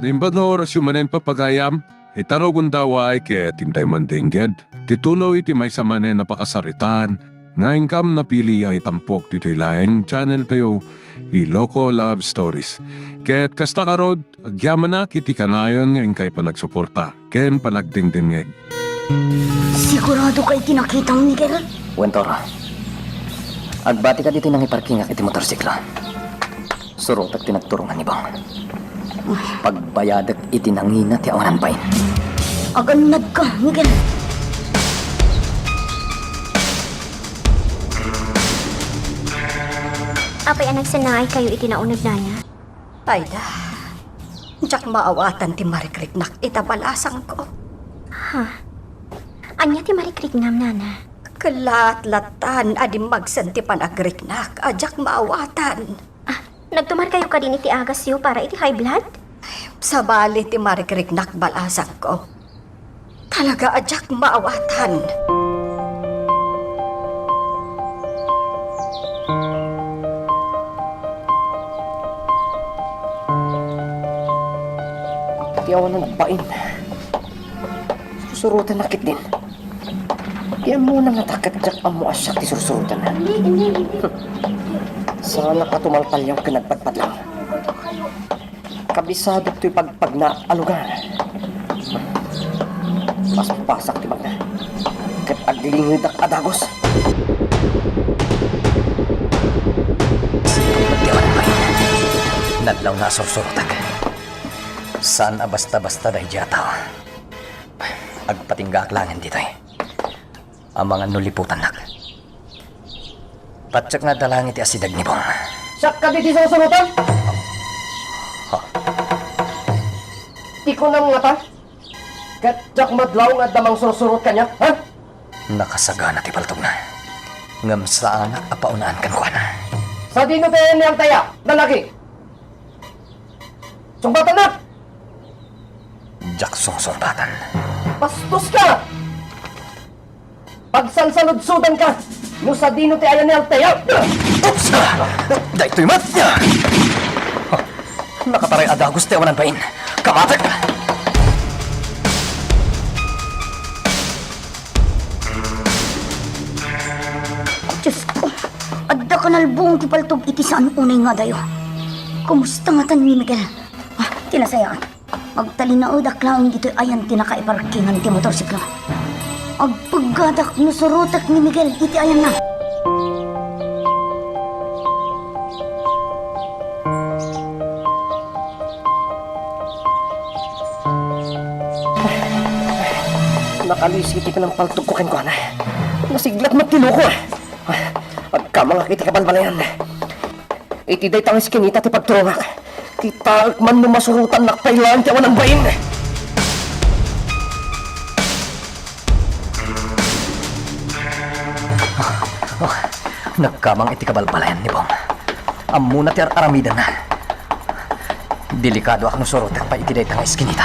Nimbador syumanen papagayam, itarogun daway kaya tintay mandingged. Tituloy iti may samanen napakasaritan, nga ingkam napili ang itampok dito ilaeng channel kayo, Iloko Love Stories. Kaya't kasta karod, agyaman na kiti kanayon nga ingkay panagsuporta, ken panagdingdingeg. Sigurado kay tinakitang Miguel? Wentor, agbati ka dito nang iparking ak iti motorsiklo. Surot at tinagturungan ni Bang. Pagbayadak iti nangina ti awanan pain. Aganad ka, Miguel. Apay ang nagsanay kayo itinaunag na niya. Ayda, diyak maawatan ti marikriknak itabalasang ko. Ha? Anya ti marikriknam, nana? Kalat-latan adim magsanti panagriknak, adyak maawatan. Nagtumar kayo ka din iti agasyo para iti high blood? Sabali ti marikriknak balasang ko. Talaga adyak maawatan. Ti awanan pain. Susurutan nakit din. Kaya muna nga takatjak ang muasyak ti susurutan na. Sana ka tumalpal yung kinagpadpad lang. Kabisado to'y pagpag na alugan. Mas pasak ti magna. Kat aglingid ak adagos. Magdiwan pa yun. Nadlaw na sursurutag. Saan a basta-basta dahi diyataw. Agpatingga aklangan dito eh. Ang mga nuliputan nak. Patsak nga dalangit ti asidag ni Bong. Sak ka diti sa surutan? Ha? Di ko na mga ta? Katsak madlaw nga damang sursurot kanya, ha? Nakasagana ti paltog na. Ngam saan apaunaan kan kuha na. Sa dino tayo niyang taya, lalaki. Sumbatan na! Jack sumbatan. Bastos ka! Pagsalsaludsudan ka! No sa dino ti ayan ni Altaya! Oops! Dahil to'y mat niya! Nakataray adagos ti awanan pain. Kamatag! Diyos ko, adda ka nalbuong ti paltog iti saan unay nga dayo. Kumusta nga tan ni Miguel? Tinasayaan. Magtalinaod aklang dito ayan tinakaiparkingan ti motorsiklo. Agpagadak nusurutak ni Miguel iti ayan na. Nakalisiti ka ng paltog ko kan na. Nasiglat magtilo ko. Agkamang akiti ka balbalayan. Iti day tangis kinita ti pagturungak. Kita man numasurutan nakpailan ti awan ang bayin. Nagkamang iti kabalbalayan ni Bong. Amuna ti aramidan na. Delikado akong surutan pa iti day tangis kinita.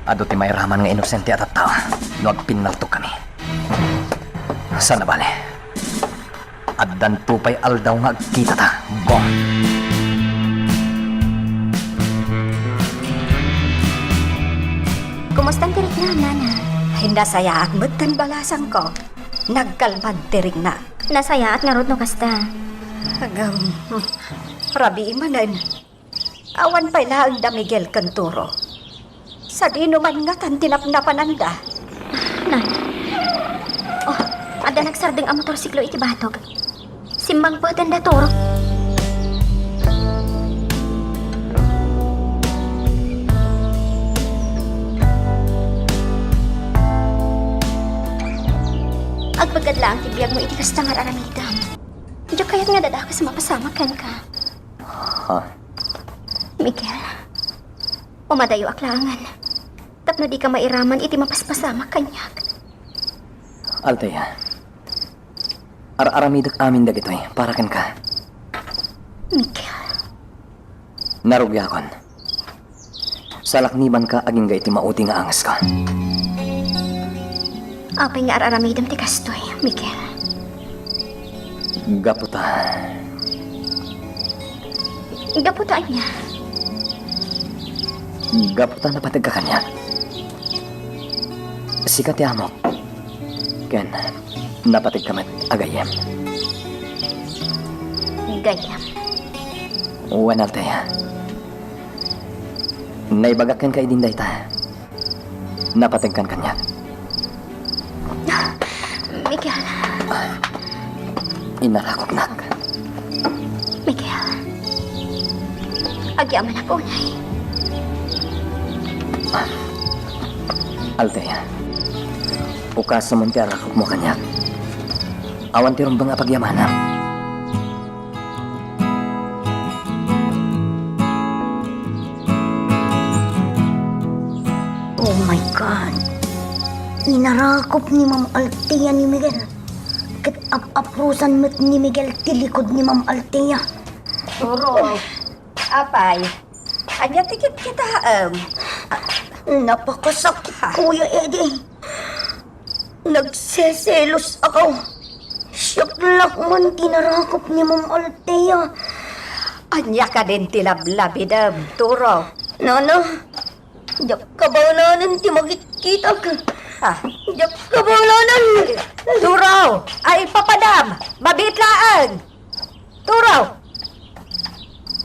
Ado ti may raman nga inosente at tao. No agpinaltok kami. Sana bale. Addan tupay aldaw nga agkita ta. Bong. Kumusta ang tirik na, nana? Hinasaya ang matan balasang ko. Nagkalmad tirig na. Nasaya at narod no kasta. Hanggang rabi imanan. Awan pa na ang da Miguel Canturo. Sa dino man nga tan tinapnapananda. Nana. Oh, ada nagsarding ang motorsiklo iti batog. Simbang po tanda turo. Agpagkadlaang tibiyag mo iti kastangar aramidam. Diyo kaya't nga dadakas mapasama kan ka. Ha? Miguel, umadayo aklangan. Tapno di ka mairaman iti mapaspasama kanyak. Altaya. Aramidak amin dagitoy. Para kan ka. Miguel. Narugyakon. Salakniban ka aging iti mauti nga angas ka. Apay nga araramidam ti kastoy, Miguel. Gaputa. Gaputaan niya. Gaputan na patag ka kanya. Sikat yamo. Ken, napatig ka mat agayem. Gayam. Uwan Altea. Naibagakan ka idin dayta. Napatigkan kanya. Miguel. Inarakok nak. Miguel. Agyaman ako na Altea. Ukas sa munti arakok mo kanya. Awan tirong bang apagyamana. Oh my God. Inarakop ni Ma'am Altea ni Miguel. Kat aprusan met ni Miguel tilikod ni Ma'am Altea. Turo. Apay. Anya tikit kita Napakasakit, Kuya Eddie. Nagseselos ako. Siyak man tinarakop ni Ma'am Altea. Anya ka din tilablabidam. Turo. Nana, yak kabalanan ti magkita ka. Ah. Yak kabalanan. Turo. Ay papadam. Mabitlaan. Turo.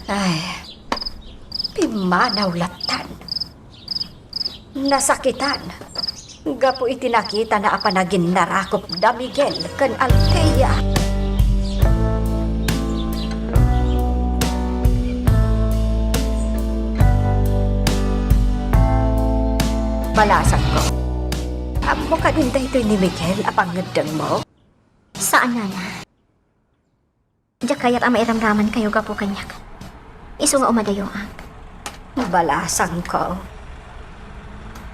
Ay. Pimanaw latan. Nasakitan. Gapo itinakita na apanagin narakop da Miguel kan Altea. Balasan ko. Amo ka din dahito ni Miguel apang ngedeng mo? Saan na na? Diyak kaya't ang mairamraman kayo gapo kanyak. Iso nga umadayo ang. Balasan ko.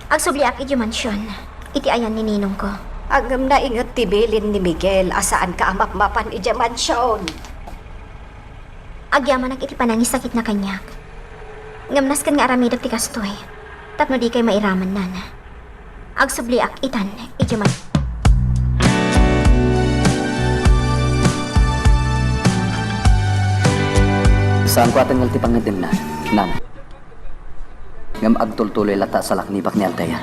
Agsubliak iti mansyon. Iti ayan ni ninong ko. Agam na ingat tibilin ni Miguel asaan ka amapmapan iti mansyon. Agyaman iti panangis sakit na kanyak. Ngamnas kan nga aramidap ti kastoy. Tapno di kay mairaman nana. Agsubliak itan iti mansyon. Saan ko ating ngalti pangadim na, Nana? Ngam agtultuloy lata sa laknibak ni Altea.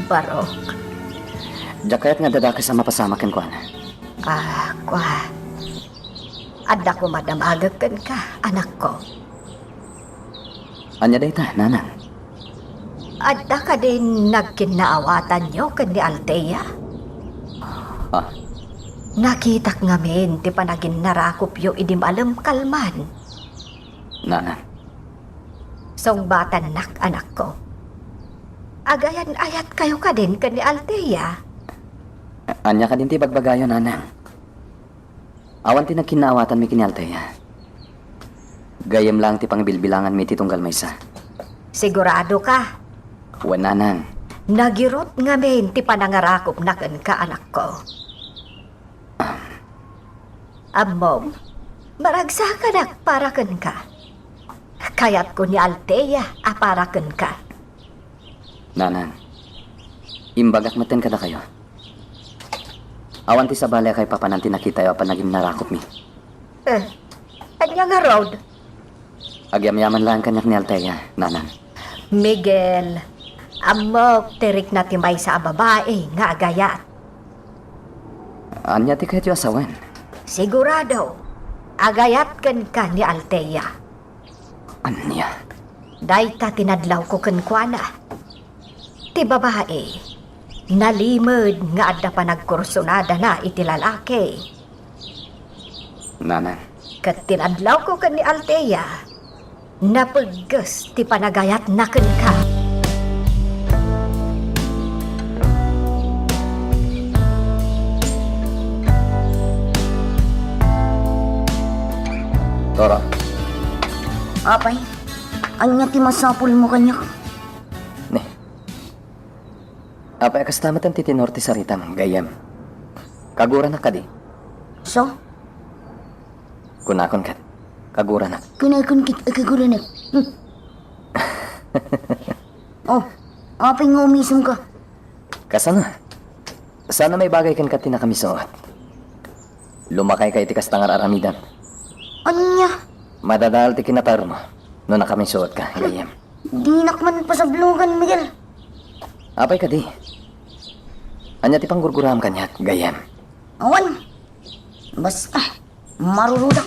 Barok. Jakayat nga dadaki sa mapasamakin ko, Ana. Kwa. Adda ko madamagakan ka, anak ko. Anya dayta, Nanang? Adda ka din nagkinaawatan nyo kan ni Altea. Ah, Nakitak ngamin ti panagin narakop yo idim alam kalman. Nanang. Song batan nak anak ko. Agayan ayat kayo ka din kan ni Altea. Anya ka din ti bagbagayo, Nanang. Awan ti nagkinawatan mi kini Altea. Gayem lang ti pangbilbilangan mi ti tunggal maysa. Sigurado ka. Wan, Nanang. Nagirot ngamin ti panangarakop nakan ka anak ko. Amom, maragsa ka nak parakan ka. Kayat ko ni Altea aparakan ka. Nanang. Imbagak maten kada kayo. Awan ti sa balay kay papananti nakita yo apan naging narakop mi. Anya nga road? Agyam-yaman lang kanyak ni Altea, Nanang. Miguel, amok tirik na timay sa babae nga agayat. Anya ti kahit yung asawan. Sigurado, agayat kan ka ni Altea. Anya? Dahita tinadlaw ko kan kuana. Ti babae, nalimod nga adda pa nagkursunada na iti lalaki. Nanang. Kat tinadlaw ko kan ni Altea, napaggas ti panagayat na kan ka. Toro. Apay, anya ti masapul mo kanya. Ne. Apay kastamat ang titinorti sa rita mong gayam. Kagura na ka di. So, Kunakon kat. Kagura na. kinakon kit agagula na. Oh, apay nga umisum ka. Kasana. Sana may bagay kan kat tinakamisot. Lumakay kay tikas tangar aramidan. Anya, Madadal ti kinatar mo. No nakamisuot ka, gayam. Dinak man pa sa blungan, Miguel. Apay ka di. Anya ti panggurguram kanya, gayem. Awan. Basta, marurudak.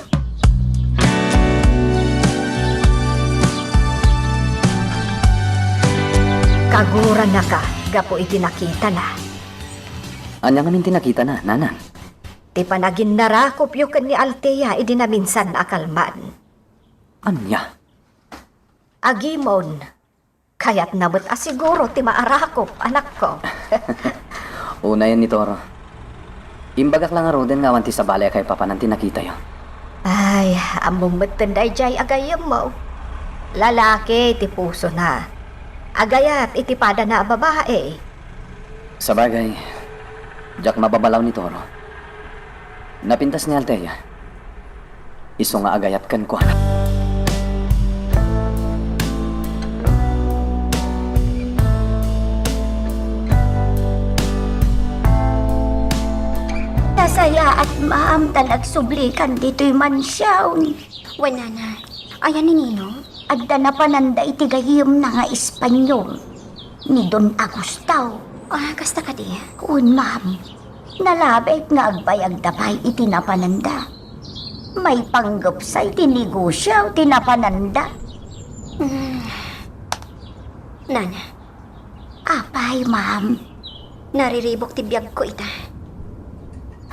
Kaguran na ka, gapo iti nakita na. Anya nga minti nakita na, nanan. Ti panagin narakop yu ken ni Altea idi na minsan akalman. Anya? Agimon, kayat nabot asiguro ti maarakop, anak ko. Una yan ni Toro. Imbagak lang aro din nga wanti sa balay kay papananti nakita yo. Ay, among matenday jay agayam mo. Lalaki ti puso na. Agayat iti pada na babae. Sa bagay, jak mababalaw ni Toro. Napintas ni Altea. Iso nga agayat kan ko. Nasaya at maam talagsublikan dito'y mansyawn. Wala na. Ayan ni Ninong. Adda na pananda iti gayem na nga Espanyol. Ni Don Agustao. Ah, kasta ka di. Un, ma'am. Nalabek nga agbayag dapay iti napananda. May panggap sa iti negosyo iti napananda. Nana, Apay, ma'am. nariribok ti biyag ko ita.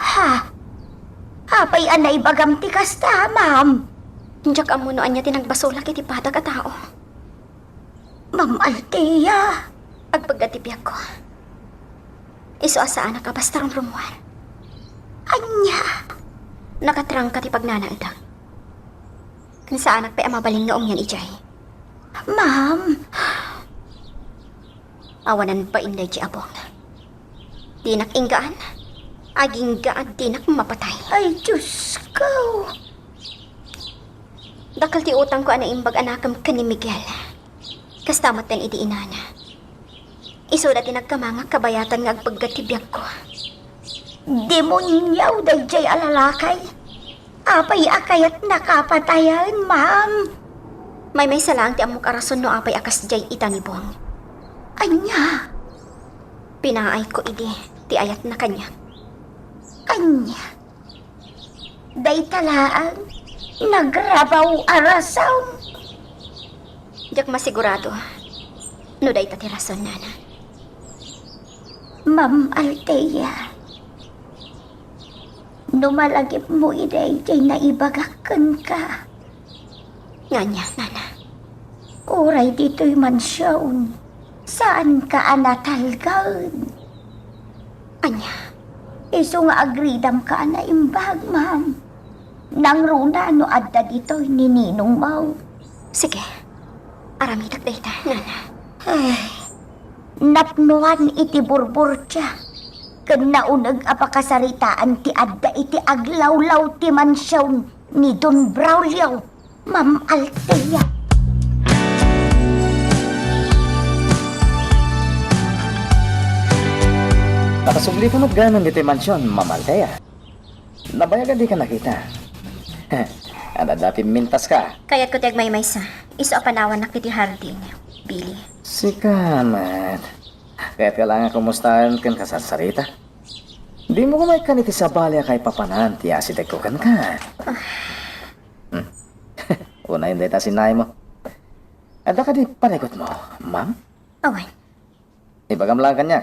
Ha? Apay anay bagam ti kasta, ma'am. Diyak amunoan niya tinagbasolak iti patag a tao. Ma'am Altea. Agpagatipiyag ko. Iso asaan ka basta ron rumuan. Anya. Nakatrang ka ti pagnanaadang. Kung saan pa amabalin noong yan ijay. Ma'am. Awanan pa inday ti abong. Dinak inggaan. Aging gaan dinak mapatay. Ay, Diyos ko. Dakal ti utang ko ana imbag anakam ka ni Miguel. Kastamat ten iti inana. Isuda ti nagkamanga kabayatan nga agpaggatibiyag ko. Demonyaw dayjay alalakay. Apay akayat nakapatayan, ma'am. May salang ti amok arason no apay akas jay itanibong. Anya. Pinaay ko idi ti ayat na kanya. Anya. Day talaan. Nagrabaw arasaw. Diyak masigurado. No day tati rason nana. Ma'am Altea. Numalagip mo iday jay naibagakan ka. Nganya, nana. Uray dito'y mansyon. Saan ka anatalgan? Anya. Iso nga agridam ka na imbag, ma'am. Nang runa no adda dito'y nininong mau. Sige. Aramidak dayta, nana. Ay, napnuan iti burbur siya. Ken naunag apakasaritaan ti adda iti aglawlaw ti mansyon ni Don Braulio, Ma'am Altea. Nakasubli ka ganon dito yung mansyon, Ma'am Altea. Nabayagan di ka nakita. Ada dapi mintas ka. Kaya't ko tiyag may sa. Iso apanawan na kiti hardin. Billy. Sikamat. Kaya't kailangan kumustahan kan kasasarita. Di mo kumay kan iti sabalya kay papanan, ti asidag ko kan ka. Una yung data sinay mo. Ada ka di panikot mo, ma'am? Awan, Ibagam lang kanya.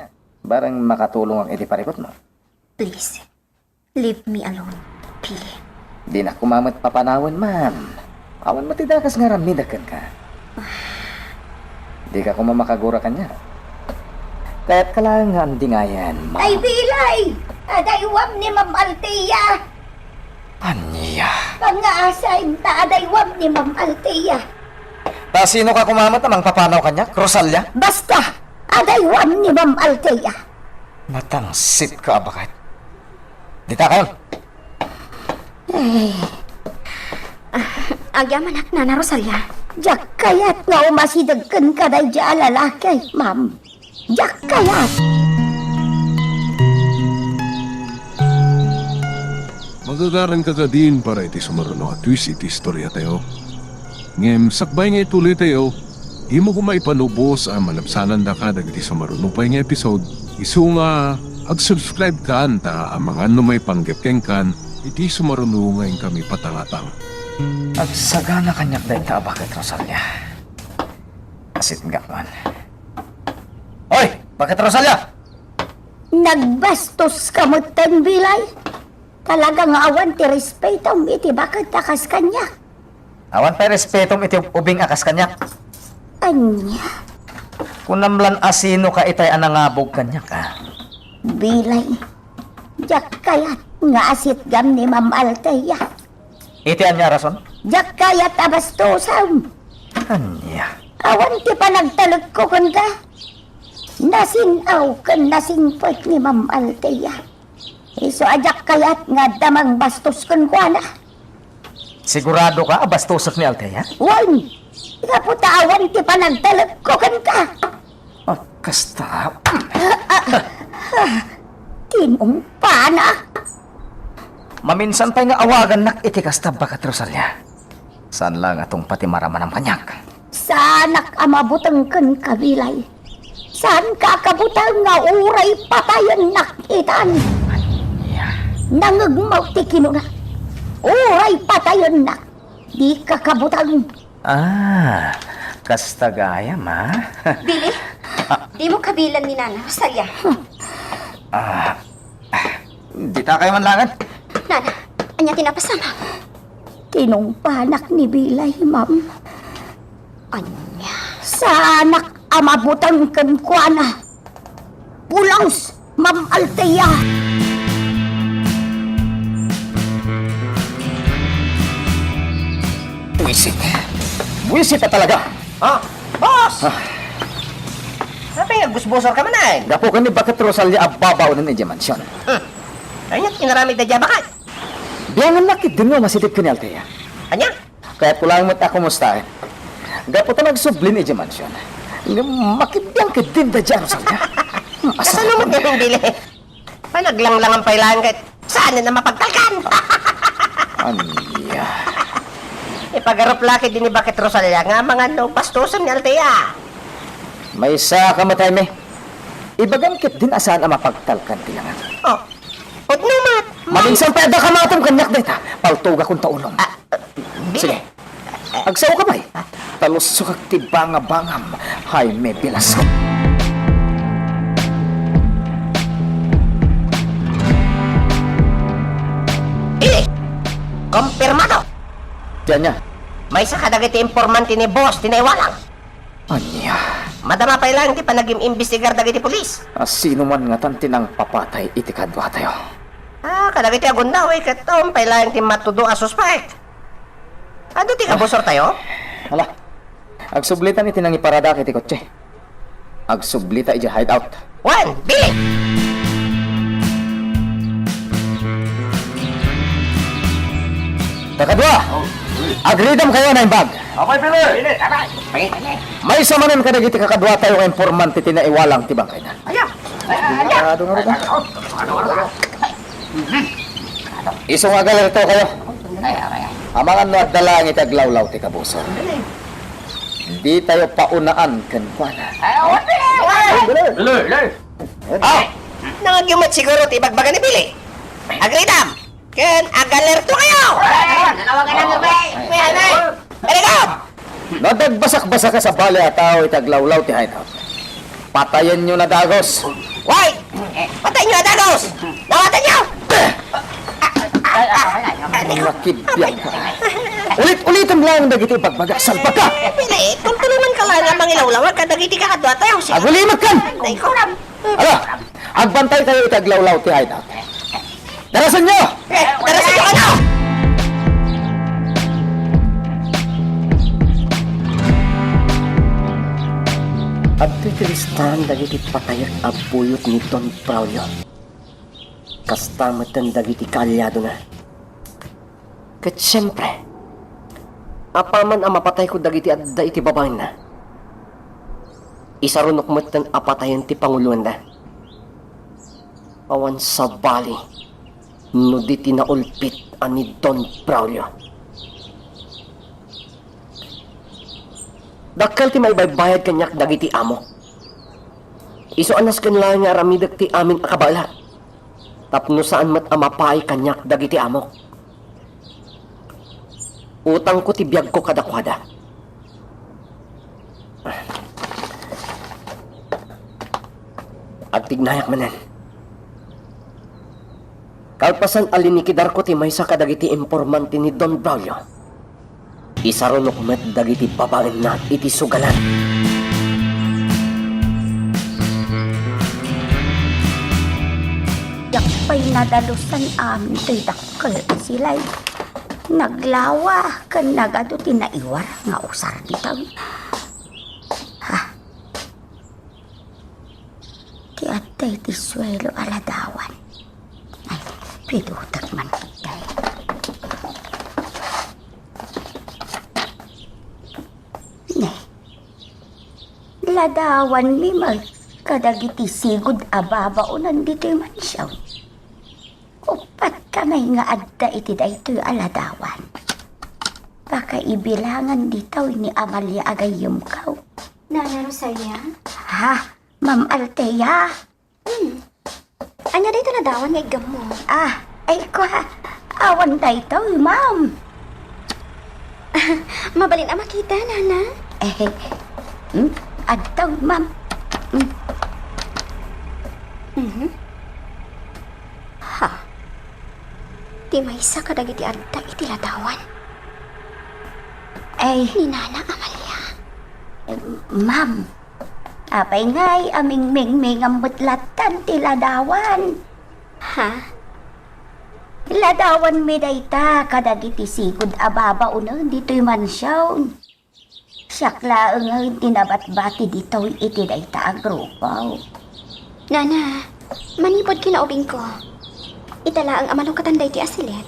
Barang makatulong ang iti parikot mo. please. Leave me alone, Billy. Di na kumamot papanawan, ma'am. Awan matidakas nga ramidakan ka. Di ka kumamakagura kanya. Kaya't kailangan dingayan, ma'am. Ay, bilay! Adaywam ni Ma'am Altea! Anya. Pangaasay ta adaywam ni Ma'am Altea. Ta sino ka kumamot namang papanaw kanya? Rosalia? Basta, adaywam ni Ma'am Altea. Natangsit ka, bakit? Dita kayo. Agyaman ak, Nana Rosalia. Jak kayat nga umasidagkan ka day dya lalaki, ma'am. Jak kayat. Magagaran ka din para iti sumaruno at twist iti istorya tayo. Ngem sakbay nga ituloy tayo, imo ko maipanubos ang malabsanan da ka dagiti sa marunupay nga episode. Isu nga, ag-subscribe ka ta ang mga may panggepkeng kan, iti sumarunu ngayon kami patangatang. At sagana kanyak dahil ta bakit Rosalia. Asit nga man. Hoy! Bakit Rosalia? Nagbastos ka mo ten bilay. Talagang awan ti respeto iti bakit takas kanya. Awan pa respetom iti ubing akas kanyak. Anya, Kunamlan asino ka itay anangabog kanyak ka. bilay. Jak kayat nga asit gam ni Ma'am Althea. Iti anya rason? Jak kayat abastosam. Anya. Awan ti panagtalog ko kun ka. Nasinaw kan nasingpot ni Ma'am Althea. Iso ajak kayat nga damang bastos kun kwa na. Sigurado ka abastosot ni Althea? Wan! Kaputawan ti panagtalog ko kun ka. Oh, kasta. Tinong pana. Maminsan pa nga awagan nak iti kasta bakat Rosalia. Saan lang atong pati maraman ang kanyak? Sanak amabutang kan kabilay. Saan kakabutang nga uray patayon nakitan. Nangagmaw ti kinuna. Uray patayon nak. Di kakabutang. Ah, kasta gaya ma. Billy, di mo kabilan ni Nana Rosalia. Di ta kayo manlangan. Nana, anya tinapasama. Tinong panak ni Bilay, ma'am. Anya. Sanak amabutang kan kuana. Pulangs, Ma'am Althea. Buisit. Buisit na talaga. Oh, boss! Sabi nga, gusbosor ka man ay. Gapo ka ni bakit Rosalia ababaw na ni Dimansyon. Ayun, kinaramid na dyan bakit? Biyangan nakit din nga masitip ka ni Althea. Anya? Kaya kulang mo't ako musta eh. Gapo ta nagsubli ni Dimansyon. Makibiyang ka din da dyan, Rosalia. Asa naman ka yung bili? Panaglang-lang ang pailangan kahit saan na mapagtalkan. Anya. Ipagarap laki din ni Bakit Rosalia nga mga no pastusan ni Althea. May isa ka matay me. Ibagan kit din asan ang mapagtalkan tilangan. Oh, od naman. Maminsan pa ka matong kanyak dita. Paltuga kong taulong. Sige. Agsaw ka ba'y? Talusok at tibanga-bangam. Hay may bilas. Ili, kompirmado. Diyan niya. May isa kadagiti informanti ni boss, tinaiwalang. Anya. Madama pa ilang ti pa nag-imbestigar dagiti pulis. Sino man nga tantinang papatay iti kadwa tayo. Kadagiti agon daw eh, katom pa ilang ti matudo a suspect. Ado ti kabusor tayo? Hala. Agsublitan iti nang iparada kiti kotse. Agsublita iti hideout. Juan, Billy! Kakadwa! Agridam kayo na imbag. Okay, Billy! Billy, May samanan ka dagiti kakadwa tayo nga informante tinaiwalang tibang kayo na. Ayan! Ano nga rin? Isong agal rito kayo. Amangan no at dalang itaglawlaw ti kabusor. Di tayo paunaan kankwana. Nangagyumat siguro ti bagbaga ni Billy. Agridam! Ken agalerto kayo! Nanawagan na nga ba? Aligam! Nadagbasak-basak ka sa bali at tao itaglawlaw ti hideout. Patayan nyo na dagos. Why? Patay nyo, Adagos! Nawatan nyo! Nakibyan ka. Ulit-ulitan lang ang dagiti pagbaga. Salpa ka! Billy, tultuluman ka lang ang mangilawlawan ka dagiti kakadwa tayo. Agulimat kan! Ay, ko! Ala! Agbantay tayo itaglawlaw ti hideout. Darasan nyo! Darasin nyo ano? At titilistan dagiti patayat abuyot ni Don Braulio. Kastamatan dagiti kaalyado na. Kat siyempre, apaman ang mapatay ko dagiti adda iti babae na. Isarunok mo't apatayan ti panguluan na. Awan sa bali, no di tinaulpit ani Don Braulio. Dakkel ti may baybayad kanyak dagiti amo. Iso anas kanila nga aramidak ti amin akabala. Tapno saan mat amapay kanyak dagiti amo. Utang ko ti biyag ko kadakwada. Agtignayak manen. Kalpasan alinikidar ko ti maysa kadagiti informanti ni Don Braulio. Isarunok met dagiti babaeng na iti sugalan. Yakpay nadalusan amin to'y dakkel sila'y naglawa kan nagado tinaiwar nga usar ditaw. Ha? Ti atay ti swelo aladawan. Ay, pidutak man kitay. Ne, ladawan mi mag kadagiti sigud ababa o nandito'y mansyaw. Upat kamay nga adda iti daytoy aladawan. Baka ibilangan ditaw ni Amalia agayom kaw. Nana Rosalia? Ha? Ma'am Altea? Anya dito na dawan nga igam mo. Ay ko ha. Awan daytoy, ma'am. Mabalin ang makita, Nana. Adtaw, ma'am. Ha? Di may isa ka dagiti adda iti ladawan. Ay, Ni Nana Amalia. ma'am. Apay ngay aming mingming ang butlatan ti ladawan. Ha? Ladawan mi dayta kadagiti sigud ababa uno dito'y mansyawn. Siyakla ang tinabat-bati dito'y iti dayta agrupaw. Nana, manipod kinaubing ko. Itala ang amano katanday ti asilet.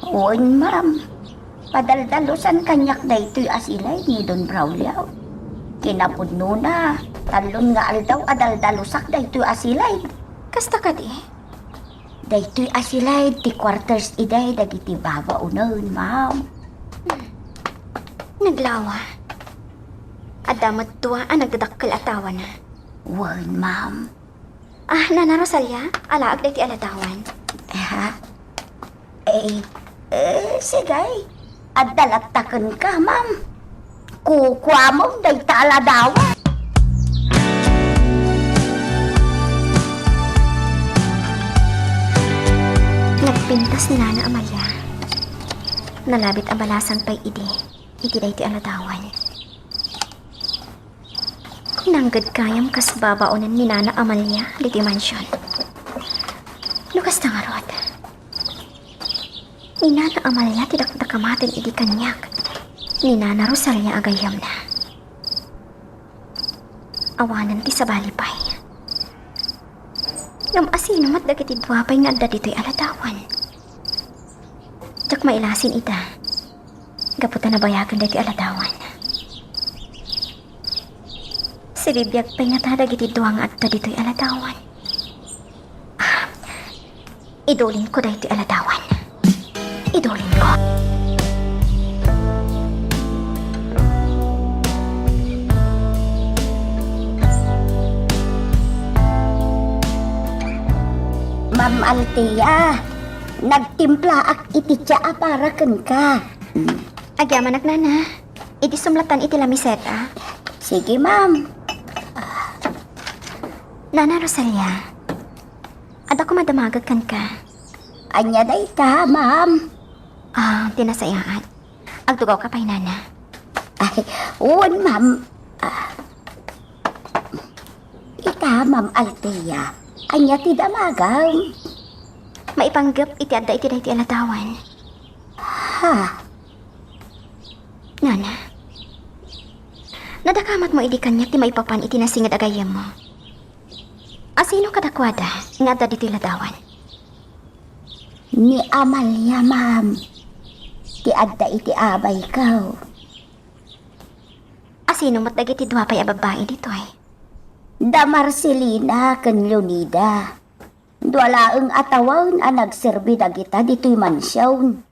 Uwan, ma'am. Padaldalusan kanyak dayto'y asilay ni Don Braulio. Kinapudno na. Talon nga aldaw adaldalusak dayto'y asilay. Kasta ka di? Dayto'y asilay ti quarters iday dagiti baba unon, ma'am. Naglawa. Adamat tuwa ang nagdadakkel atawa na. Uwan, ma'am. Nana Rosalia, alaag day ti alatawan. Ha? Sigay. Adalatakan ka, ma'am. Kukwa mo dayta aladawan. Nagpintas ni Nana Amalia. Nalabit ang balasan pa'y iti day ti alatawan. Nanggad kayam kas babaonan ni Nana Amalia diti mansyon. Lukas na nga rod. Ni Nana Amalia tidak nakamatin iti kanyak. Ni Nana Rosalia agayam na. Awanan ti sa balipay. Ngam asino mat dagiti duwapay nga adda dito'y alatawan. Tsak mailasin ita. Gaputan na bayagan diti alatawan. Sibibiyag pa'y nga tadag iti duwang adda dito'y alatawan. Idulin ko dahil iti alatawan. Idulin ko. Ma'am Altea, nagtimpla ak iti tsaa para ken ka. Agyaman Nana. Iti sumlatan iti lamiseta. Sige, ma'am. Nana Rosalia. Ada ko madamagag kan ka. Anya dayta, ma'am. Tinasayaan. Agtugaw ka pa'y Nana. Ay, uwan, ma'am. Ita, ma'am Altea. Anya ti damagam. Maipanggap iti adda iti dahi ti alatawan. Ha? Nana. Nadakamat mo iti kanyak ti maipapan iti nasingad agayam mo. Asino kadakwada nga adda diti ladawan? Ni Amalia, ma'am. Ti adda iti abay kaw. Asino mat dagiti duwapay a babae dito ay? Da Marcelina ken Leonida. Dualaeng atawon a nagserbi dagita dito'y mansyawn.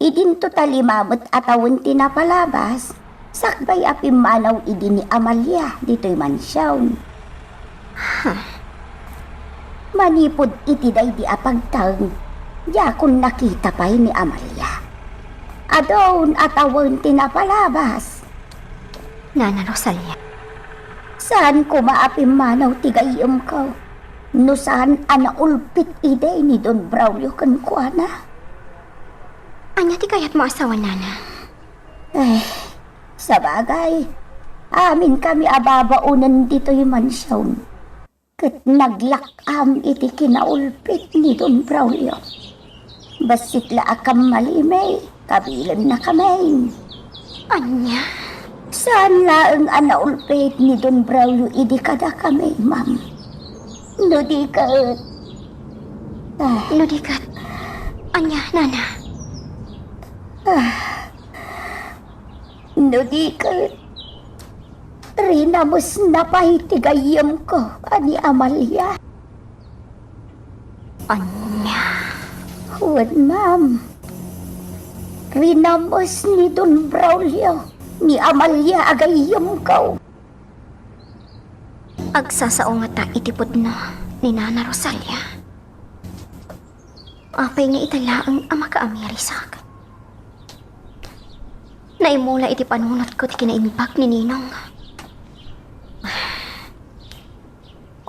Idin to talimamot atawon tinapalabas. sakbay api manaw idi ni Amalia dito'y mansyawn. Manipod iti day di apagtang, ya kung nakita pa'y ni Amalia. Adon atawon tinapalabas. Nana Rosalia, Saan ko maapi manaw tigayom ko? No saan anaulpit iday ni Don Braulio kan kuana? anya ti kayat mo asawa, Nana? Eh, sa bagay, amin kami ababaunan dito yung mansyon. Kat naglakam iti kinaulpit ni Don Braulio. Basit la akam malimay, kabilan na kami. Anya? Saan laang anaulpit ni Don Braulio idi kada kami, ma'am? No di ka... Ludikat. Anya, Nana? No di ka... Rinamos na pahitigayam ko, ani Amalia. Anya? Huwag, ma'am. Rinamos ni Don Braulio, ni Amalia agayam ko. Agsasao nga ta itipod no ni Nana Rosalia. Apay nga itala ang ama ka amirisak. Naimula iti panunot ko ti kinaimbak ni Ninong.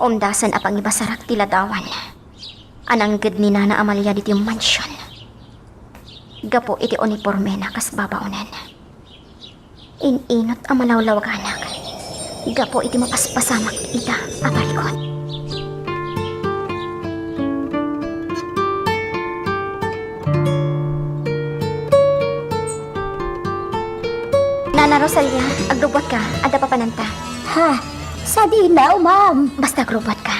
Umdasan apang ibasarak ti ladawan. Anangged ni Nana Amalia diti yung mansyon. Gapo iti uniforme na kas babaunan. Inot ang malawlawaganak. Gapo iti mapaspasamak ita aparikot. Nana Rosalia, agrobot ka, ada papananta. Ha? Sa dinaw, ma'am. Basta agrobot ka,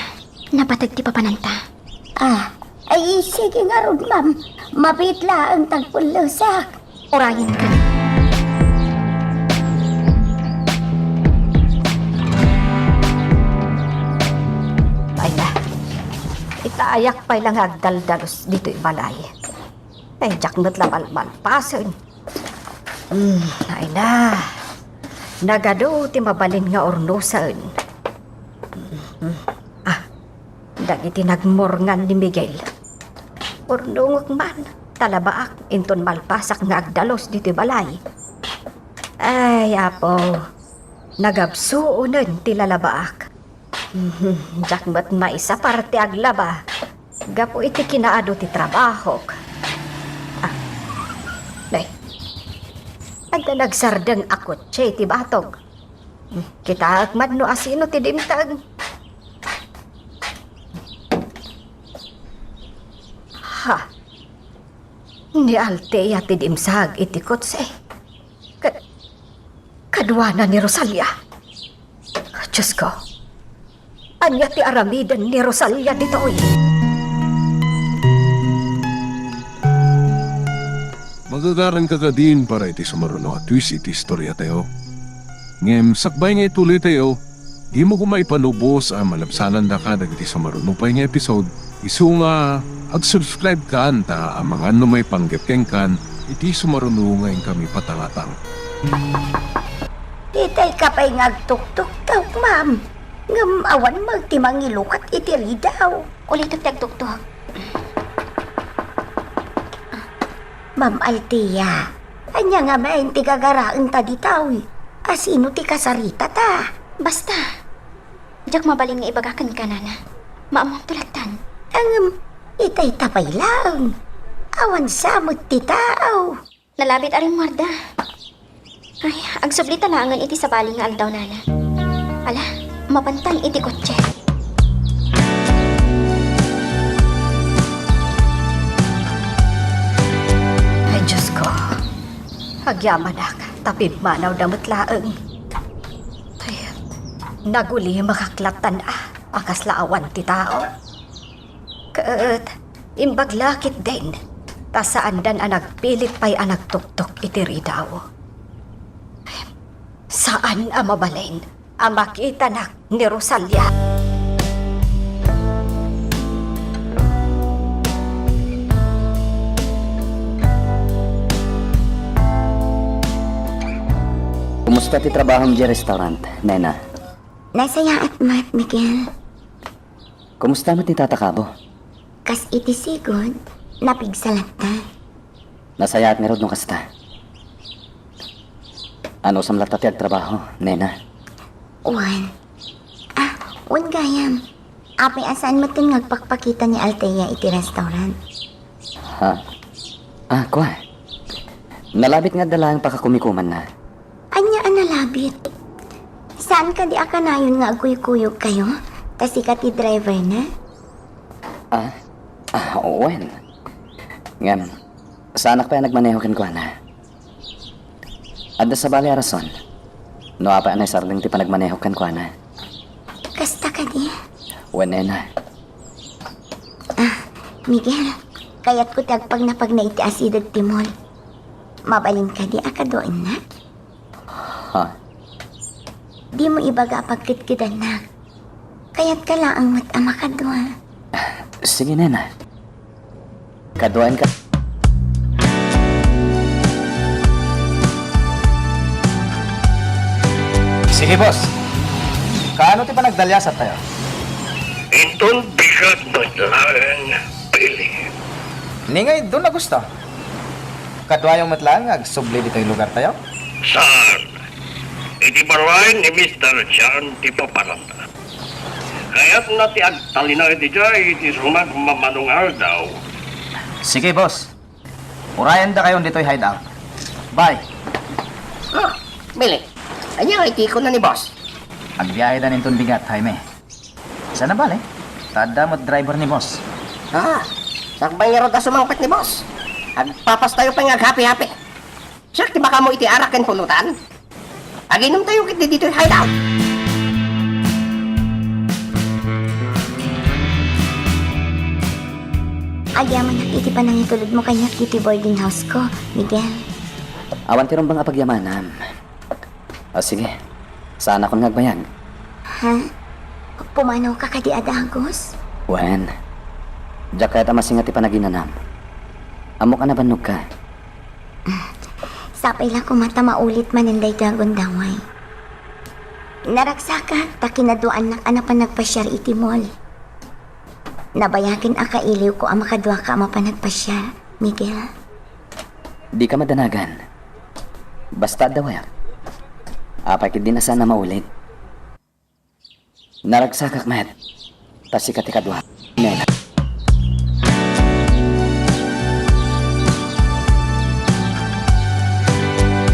napatag ti papananta. Ay sige nga ron, ma'am. Mabitla ang tagpulusak. Orayin ka. Ay na. Itaayak pa lang agdaldalos dito'y balay. Ay, jaknat lang malpasan. Ay na. Nagado ti mabalin nga ornosaan. Dagiti nagmorngan ni Miguel. Ornongok man, talabaak inton malpasak nga agdalos dito'y balay. Ay, apo. Nagabsuunan ti lalabaak. Jakmat maisa parte aglaba. Gapo iti kinaado ti trabahok. Nay. Agda nagsardeng akot siya ti batog. Kita agmad no asino ti dimtag. Ha. Ni Altea ti dimsag iti kotse. Kadwana ni Rosalia. Diyos ko. Anya ti aramidan ni Rosalia dito'y. Magagaran ka din para iti sumaruno at twist iti istorya tayo. Ngem, sakbay nga ituloy tayo, di mo kumaipanubos ang malapsanan da ka iti sumaruno pa nga episode. Isu nga, ag-subscribe ka anta ang mga ano may panggepkeng kan, iti sumaruno ngayon kami patangatang. Itay ka pa'y ngagtuktuk daw, ma'am. Ngam awan magtimangilukat itiri daw. Ulit ang tagtuktok. Ma'am Altea, anya nga main ti gagaraan ta ditaw. Asino ti kasarita ta? Basta. Diyak mabalin nga ibagakan ka, Nana. Maamong tulatan. Ang itay tapay lang. Awan samot ti tao. Nalabit aring marda. Ay, agsubli talangan iti sa baling nga aldaw, Nana. Ala, mapantang iti kotse. Ay, Diyos ko. Agyaman tapid manaw damot laeng. Ay, naguli makaklatan akas laawan ti tao. Kaat, imbag lakit din. Tasaan dan nagpilit pa'y nagtuktok iti ridaw. Saan mabalin ang makita na ni Rosalia? Kumusta ti trabaho mo di restaurant, nena? Nasaya at mat, Miguel. Kumusta mo ti tatakabo? Kas iti sigod, napigsalat ta. Nasaya at ngerod no kasta. Ano samlat ti ag trabaho, nena? Wan gayam. Apay asan mo tin ngagpakpakita ni Althea iti restaurant. Ha? Kwa. Nalabit nga dalang pakakumikuman na. Anya analabit. Saan ka di akanayon nga agkuy-kuyog kayo? Kasi ka ti driver na? Owen. Ngam, sa anak pa yan nagmaneho kin ko na. Adda sa bali arason. No apa anay sarling ti panagmaneho kan ko na. Kasta ka di? Wen, nena. Miguel, kaya't ko tagpag na pag naiti asidad timol. Mabalin ka di akadoon na? Ha? Di mo ibaga pagkitkidan na. Kaya't ka lang ang matama ka doon. Sige, nena. Kaduan ka. Sige, boss. Kaano ti pa nagdalyasat tayo? Inton bigat matlaan pili. Ningay, doon na gusto. Kadwa yung matlaan, agsubli dito yung lugar tayo. Saan? Iti barayan ni Mr. Chan ti paparanda. Kaya't na ti agtalina iti jay iti sumag mamanungal daw. Sige, boss. Urayan da kayo dito yung hideout. Bye. Bili. Anya iti ko na ni boss. Agbiyahe da nintong bigat, Jaime. Sana bale? Tada mo't driver ni boss. Sakbay nga ro da sumangpet ni boss. Agpapas tayo pa nga happy-happy. Siyak, di baka mo iti arak ken pulutan? Aginom tayo kiti dito yung hideout. Agyaman na iti pa nang itulod mo kanya kiti boarding house ko, Miguel. Awan ti bang apagyamanam. Sige. Saan ako ngagbayag? Ha? Pumanaw ka kadi adagos? Wen. Diyak kaya tamasingat ti panaginanam. Amo ka na banog ka. Sapay lang kumata maulit mananday dagon daway. Naraksaka, takinaduan na anak pa nagpasyar iti mall. Nabayagin ang kailiw ko ang makadwa ka ama pa nagpasyar, Miguel. Di ka madanagan. Basta dawayak. Apay kid di na sana maulit. Naragsakak, Matt. Tasikat ikadwa. Nena.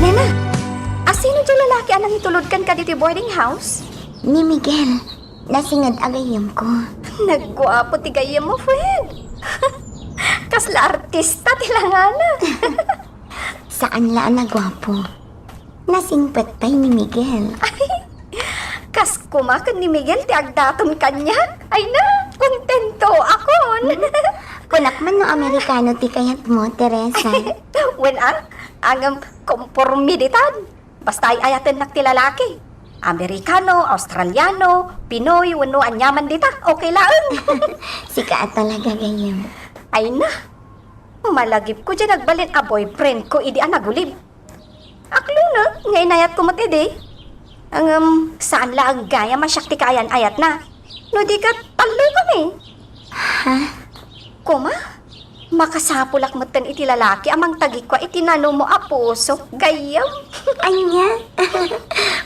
Nena, asino dyan lalaki anang itulod kan ka dito boarding house? Ni Miguel, nasingad agayam ko. Nagguwapo ti gayam mo, friend. Kasla artista tilangana. Saan laan na gwapo? Nasingpet pa'y ni Miguel. Kas kumakan ni Miguel ti agdaton kanya. Ay na, kontento akon. Kunak man no Amerikano ti kayat mo, Teresa. When ang kompormiditan. Basta ay ayaten nak ti lalaki. Amerikano, Australiano, Pinoy, wano anyaman dita. Okay lang. Sika at talaga gayam. Ay na, malagip ko dyan nagbalin a boyfriend ko idi nagulib. Aklo na, ngayon ayat ko matidi. Ang saan la ang gaya masyak ti kayan ayat na. No di ka taloy kami. Ha? Kuma, makasapulak matan iti lalaki amang tagi kwa itinano mo a puso. Gayam. Anya?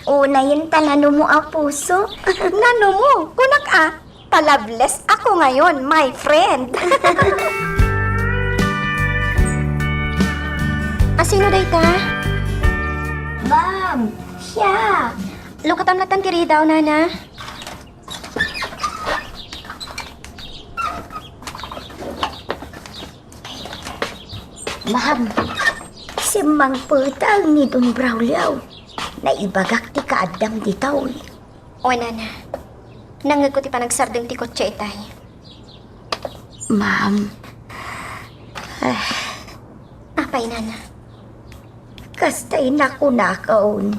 Una yun tanano mo a puso. Nano mo, kunak palabless ako ngayon, my friend. Asino day ka? Ma'am, siya. Lukatam latan kiri daw, nana. Ma'am, si Mang Putang ni Don Braulio. Naibagak ti kaadam ditaw. O, nana. Nangag ko ti panagsardeng ti kotse itay. Ma'am, Apay, nana. kastay na ko nakaon.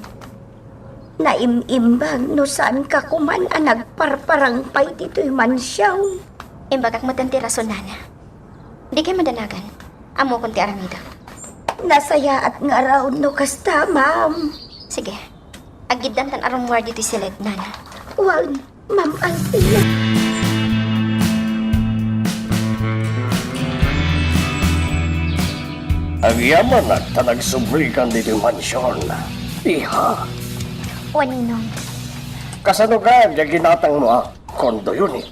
Naimimbag no saan ka kuman ang nagparparang pay dito'y mansyaw. Imbagak mo tanti rason, nana. Di kayo madanagan. Amo kong ti aramida. Nasaya at nga raw no kasta, ma'am. Sige, Agidan tan arong war dito si Letnan. Wag, Ma'am Althea. Ang yaman at tanagsublikan dito mansyon. Iha, O Ninong, kasanugan yung ginatang mo kondo yun eh.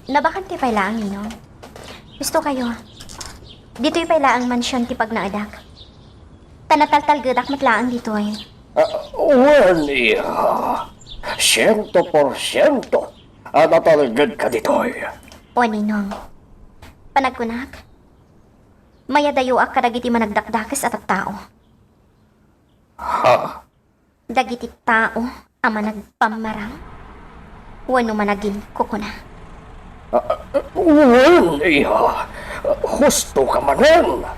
nabakante pa lang Ninong. Gusto kayo. Dito'y pa ang mansyon ti pag naadak. Tanataltal gadak matlaang dito ay. Well, iha. 100%. Ano talagad ka dito eh. O Ninong, panagkunak. Maya dayo ak kadagiti managdakdakes at tao. Ha? Dagiti tao ama nagpamarang. Wano managin kukuna. Well, iha. Husto ka manon.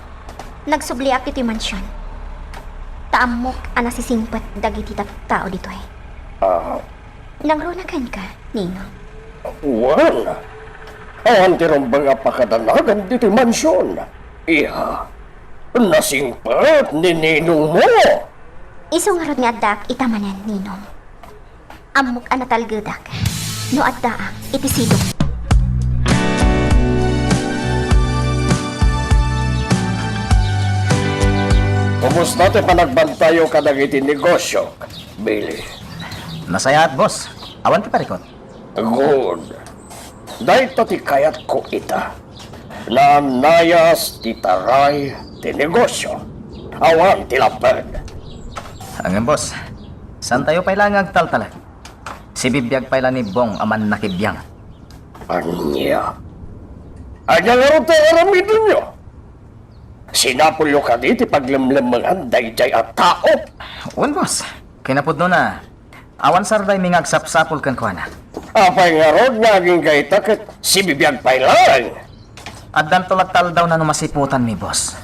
Nagsubli ak iti mansyon. Taamok ang nasisingpat dagiti tao dito ay. Nangrunagan ka, Ninong. Well, ang tirong mga pakadanagan dito mansyon. Iha, nasingpat ni Ninong mo. Isungarod nga adak itamanan, Ninong. Amok ang natalgadak. No addaak iti sidong. Kumusta ti panagbantayo ka ng iti negosyo, Billy? Nasayaat, boss. Awan ti parikot. Good. Dahil ti kayat ko ita. Naanayas ti taray ti negosyo. Awan ti lapad. Hanggang, boss. Saan tayo pailang agtaltalag? Si bibiyag paila ni Bong aman nakibyang. Anya? Anya nga rin tayo aramidin nyo? Sinapulyo ka di ti paglimlimangan dayjay at tao. Uwan, boss. Kinapudno na. Awan sarday mingag sapsapol kan kuana. Apay nga ron naging gaita kat si bibiyag pailang. Addan tulattal daw na numasiputan mi, boss.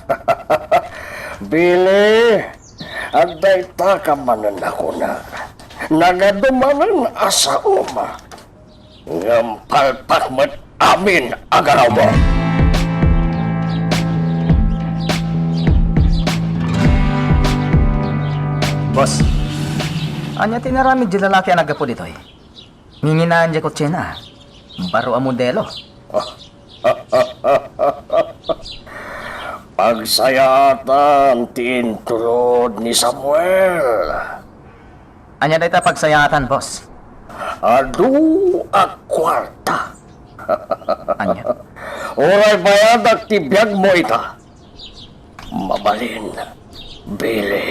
Billy, agday ta ka manan ako na. Nagadumanan asa uma. Ngampalpak mat amin agaraw mo. Boss, anya tinarami di lalaki ang nagapo dito eh. Nginginaan di ko tsena. Baro ang modelo. Pagsayatan tintulod ni Samuel. Anya dayta pagsayatan, boss. Adu at kwarta. Anya? Oray bayad at tibiyag mo ita. Mabalin, Billy.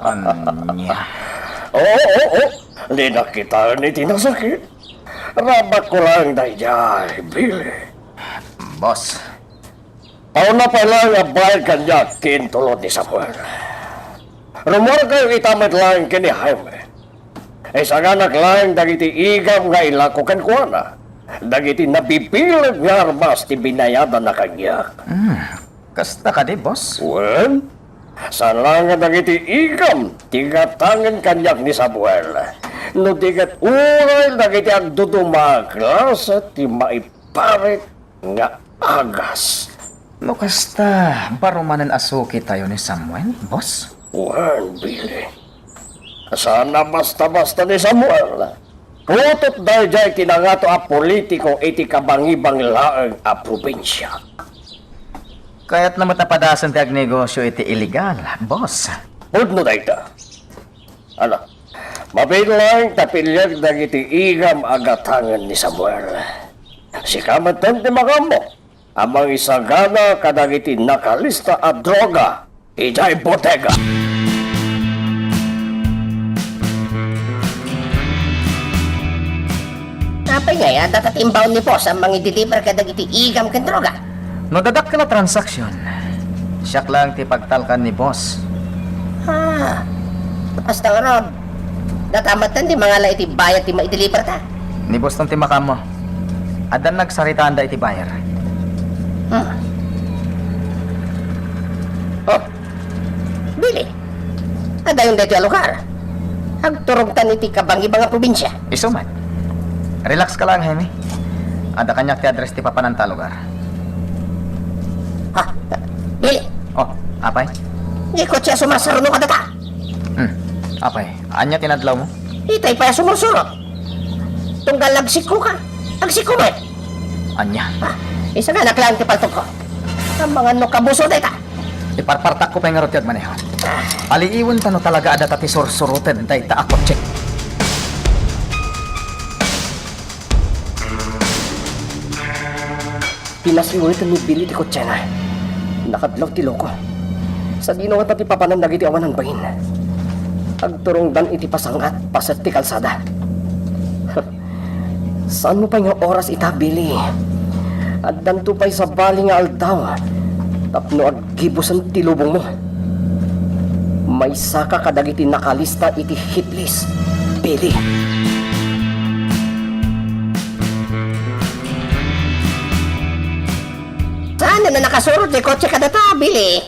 Anya? Oo. Di nakita ni tinasakit. Rabat ko lang dayjay, Billy. Boss, Taon na pa lang abay kanya tintulod ni Samuel. Rumor kayo itamit lang kini Jaime. Sa ganak lang dagiti igam nga ilako kan kuana. Dagiti nabibilag nga armas ti binayadan na kanya. kasta ka di, boss. Well, saan lang nga dagiti igam tigatangan kanyak ni Samuel. No tigat uray dagiti agdudumaglas at ti maiparit nga agas. No, kasta, baro manan asuki tayo ni Samuel, boss. Well, Billy. Sana basta-basta ni Samuel. Kutot dahil dyan tinangato a politiko iti kabangibang laang a probinsya. Kaya't na matapadasan ti agnegosyo iti illegal, boss. Pudno da ita. Ano? Mabilang tapilyag dagiti igam agatangan ni Samuel. Si kamatan ti makamo. Amang isagana kadagiti nakalista at droga. Ijay botega. Kapay nga yan, datatimbaw ni boss ang mga deliver ka dagiti igam kan droga. No, dadak ka na transaksyon. Siyak lang ti pagtalkan ni boss. Ha, basta nga ron. Datamatan di mga la iti bayad ti maideliver ta. Ni boss tong timakam mo. Adan nagsaritaan da iti bayar. Oh, Billy. Ada yung dito lugar. Agturugtan iti kabang-ibang probinsya. Isumat. Relax ka lang, Hemi. Ada kanyak ti address ti papananta lugar. Ha, Billy. Oh, apay? Di ko siya sumasarno ka data. Apay, anya tinadlaw mo? Itay pa sumusurot. Tunggal agsiko ka. Agsiko mo. Anya. Isa nga naklang ti paltok ko. Ang mga no kabuso data. Iparpartak ko pa yung rotyad maneho. Aliiwan ta no talaga ada tati sursurutin tay ta ako check. Pinasiwit ni Billy ti kotse na. Nakadlaw ti loko. Sa dino nga tati papanan dagiti awan ng bahin. Agturong dan iti pasangat pasat ti kalsada. Saan mo pa nga oras ita, Billy? At danto pa'y sa bali nga aldaw. Tapno aggibusan ti lubong mo. May saka kadagiti nakalista iti hit list, Billy. Saan na nakasurot ni kotse ka data, Billy?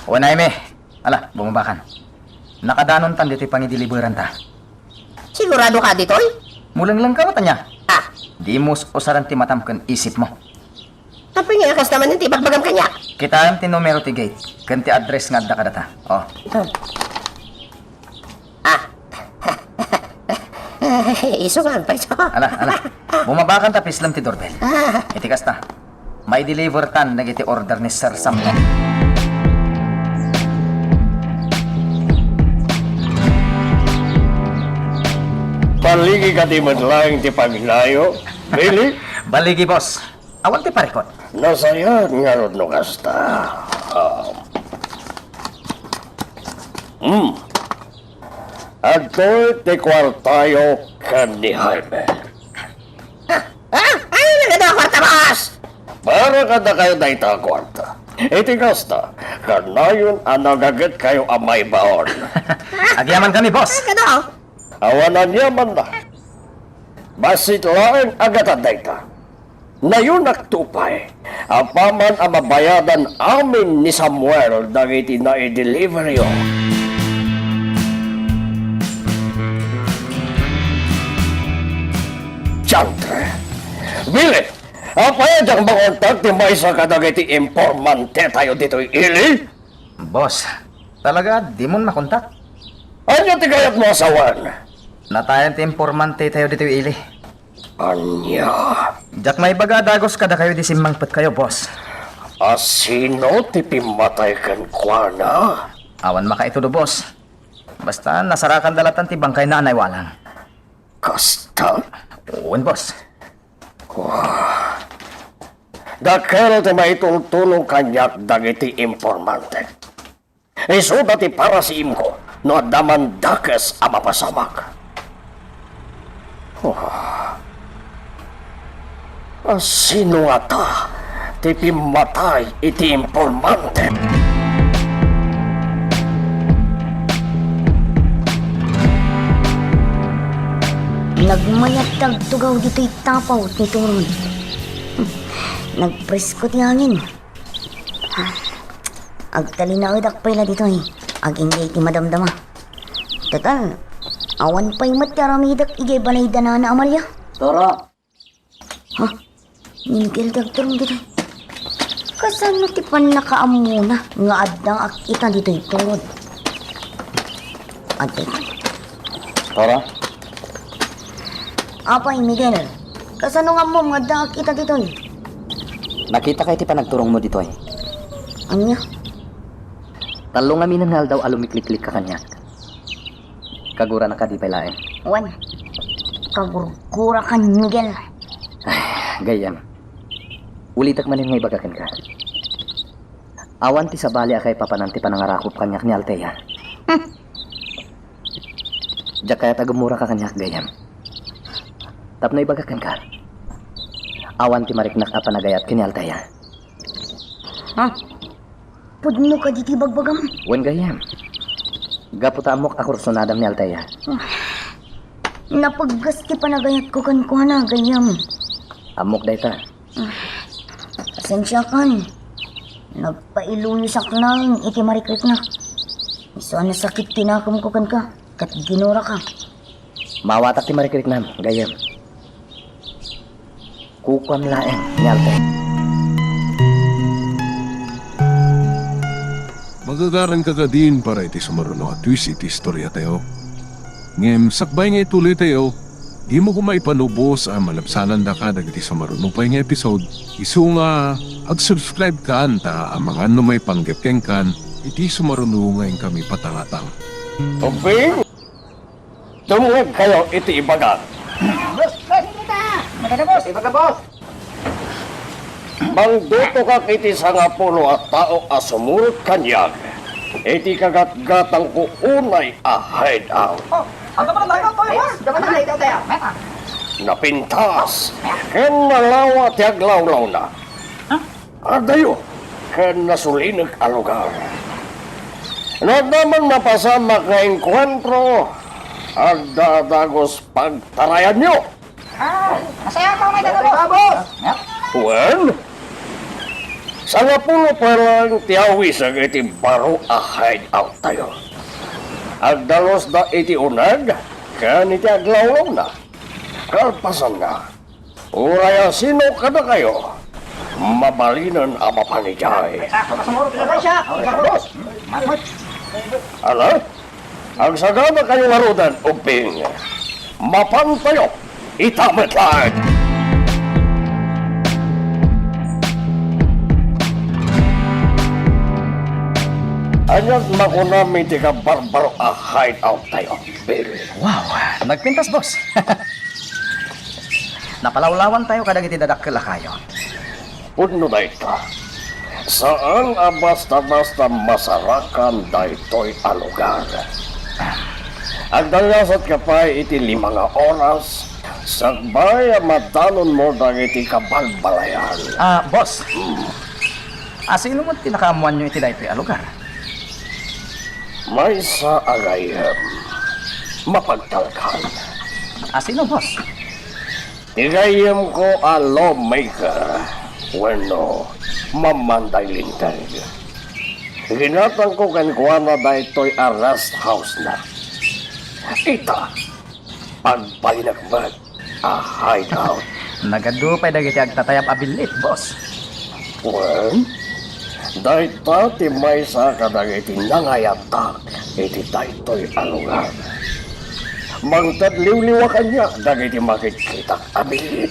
Wanay me. Ala, bumabakan. Nakadanon tan diti pangidiliberan ta. Sigurado ka ditoy? Mulang lang ka tanya. Ah, Di mo usaran ti matam kan isip mo. tapi nga kas naman yung tibagbagam kanya. Kita ang ti numero ti gate. Kan ti address nga adda ka data. Oh. Isukan pa iso. Ala. Bumabakan ta pislam ti doorbell. Iti kasta. May deliver tan nagiti order ni Sir Samuel. Paligi ka di madlaing ti paglayo. Billy, Baligi boss. Awan ti parikot. nasayan nga rod no kasta. Ato ti kwartayo kan ni Jaime. Ay, naganda kwarta, boss! Para kada kayo na ita kwarta. Iti kasta, kanayon ang nagagat kayo amay baon. Agyaman kami boss. Kano? Awanan niya man na. Basit lang agad dayta. Nayon nagtupay, apaman ang mabayadan amin ni Samuel dagiti na i-deliver yun. Chantre, Billy, apaya diyang mangontak ti may sa kadagiti informante tayo dito ili? Boss, talaga di mo makontak. Ano ti kayat mo asawan? Natayan ti informante tayo dito ili. Anya, Jak may baga dagos kada kayo di simmangpet kayo boss. asino ti pimatay kan kuana? Awan makaitudo boss. Basta nasarakan dalatan ti bangkay na anay walang. Kasta? Uwan boss. Dakero ti maitultulong kanyak dagiti informante. Iso dati para si Imko no daman dakes a mapasamak. Sino ata ti pimatay iti informante? Nagmayat tagtugaw dito'y tapaw ni Turon. Nagpresko ti hangin. Agtalinaudak pala dito'y. Agingay ti madamdama. Total, awan pa'y matyaramidak igay balay dana na Amalia. Toro, Ha? Ningkil tagturong dito'y. Kasano ti pan nakaamuna nga adang akita dito'y Turon. Ate, Toro, apay Miguel. Kasano nga mo nga adang akita dito'y. nakita kay ti panagturong mo dito eh. Anya? Talong aminan nga daw alumiklik-klik ka kanya. Kagura na ka di pailain. Wan. Kagurgura kan Miguel. Gayam. Ulitak manin nga ibagakan ka. Awan ti sa bali akay papananti panangarakop kanyak ni Altea. Diyak kaya tagamura ka kanyak gayam. Tapno ibagakan ka. Awan ti mariknak a panagayat kini Altea. Ha? Pudno ka diti bagbagam. Wen gayam. Gaputamok a kursunadam ni Altea. Napaggas ti panagayat ko kan kuhana gayam. Amok dayta. Pasensya kan. Nagpailuyosak lang iti marikrik na. Iso na sakit tinakam ko kan ka. Kat ginura ka. Mawatak ti marikrik nam, gayam. Kukuam laeng ni Altea. Magagaran ka din para iti sumaruno at twist iti istorya tayo. Ngem, sakbay nga ituloy tayo, di mo ko maipanubos ang malapsanan da ka dagiti sumaruno pa nga episode. Isu nga, ag-subscribe ka anta ang mga ano may panggapkeng kan, iti sumaruno ngayon kami patangatang. Uping! Tumuhag kayo iti ibaga. Mangduto ka kiti sa nga puno at tao asumurot kanyag. Iti kagatgatang ko unay a hideout. Napintas, ken nalawa ti aglawlaw na. Adayo, ken nasulinig a lugar. Naman mapasama ka enkwentro, agdadagos pagtarayan nyo. Well, sa nga puno pa lang tiyawisag iti baro a hideout tayo. Agdalos da iti unag, kan iti aglawlaw na. Kalpasan nga, uraya sino kada kayo, mabalinan ang mapanijay. Ala, ang sagana kayo larudan, uping, mapantayo, itamit lang. Anyag makunami ti ka barbaro a hideout tayo, Bill. Wow, nagpintas, boss. Napalawlawan tayo kadagiti dadakkel kayo. Puno na ito. Saan ang basta-basta masarakan daytoy a lugar? Agdalasat ka pa iti 5 nga oras, sagbay madanon mo dagiti kabalbalayan. Boss. Sino mo tinakamuan nyo iti daytoy a lugar? May sa agayam, mapagtalkan. Sino, boss? Tigayam ko a lawmaker, bueno, mamanday lintag. Ginatang ko kankwana daytoy a rest house na. Ita, pagpalinagmag, a hideout. Nagadupay dagiti agtatayab abilit, boss. Well, dayta ti may sa kadagiti nangayatak, iti daytoy a lugar. Mangtadliw-liwa kanya, dagiti makikita abilit.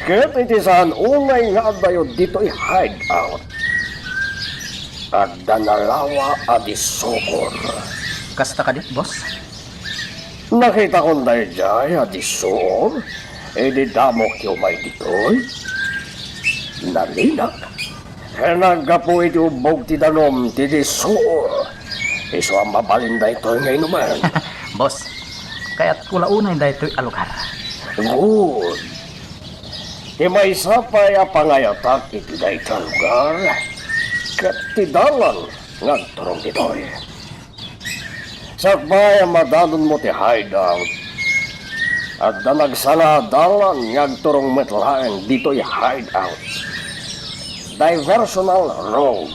Ket iti saan unay nga dayo dito'y hideout. At danalawa adi sukor. Kasta ka dit, boss? Nakita ko dahil dyan adi sukor, edi damok yung may dito'y. Nalinak. Kaya po iti ubog ti danom ti di sukor. Iso ang mabalinda ito ngayon naman. Boss, kaya't kulaunay daytoy a lugar. Good. Ti may sapay a pangayatak iti dayta lugar. Kat ti dalan ngagturong ditoy. Sakbay a madanon mo ti hideout. At da nagsala dalan ngagturong metlaeng ditoy hideout. Diversional road.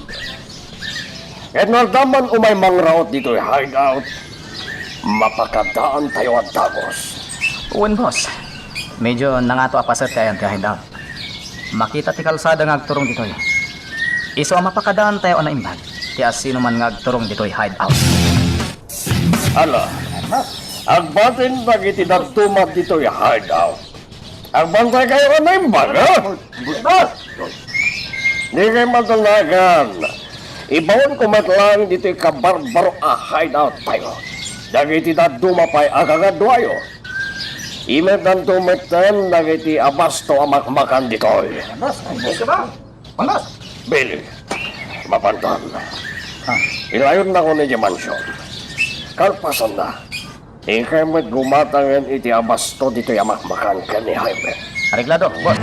At naldaman umay mangraot dito'y hideout, mapakadaan tayo at dagos. Uwan, boss. Medyo nangato apasat kayan ti hideout. Makita ti kalsada ngagturong ditoy. Iso ang mapakadaan tayo na imbag. Ti asino man ngagturong ditoy hideout. Ala, agbatin bagiti dagtumat dito'y hideout. Agbantay kayo na imbag, ha? Di kayo matalagan. Ibawon ko matlang dito'y kabarbaro a hideout tayo. Dagiti dadumapay agagadwayo. Imet ang tumitan dagiti abasto amakmakan dito'y. Billy, mapantan. Ilayon na ko ni Dimansyon. Kalpasan na. Ikay mo't gumatangan iti abasto dito'y amakmakan ka ni Jaime. Areglado, boss.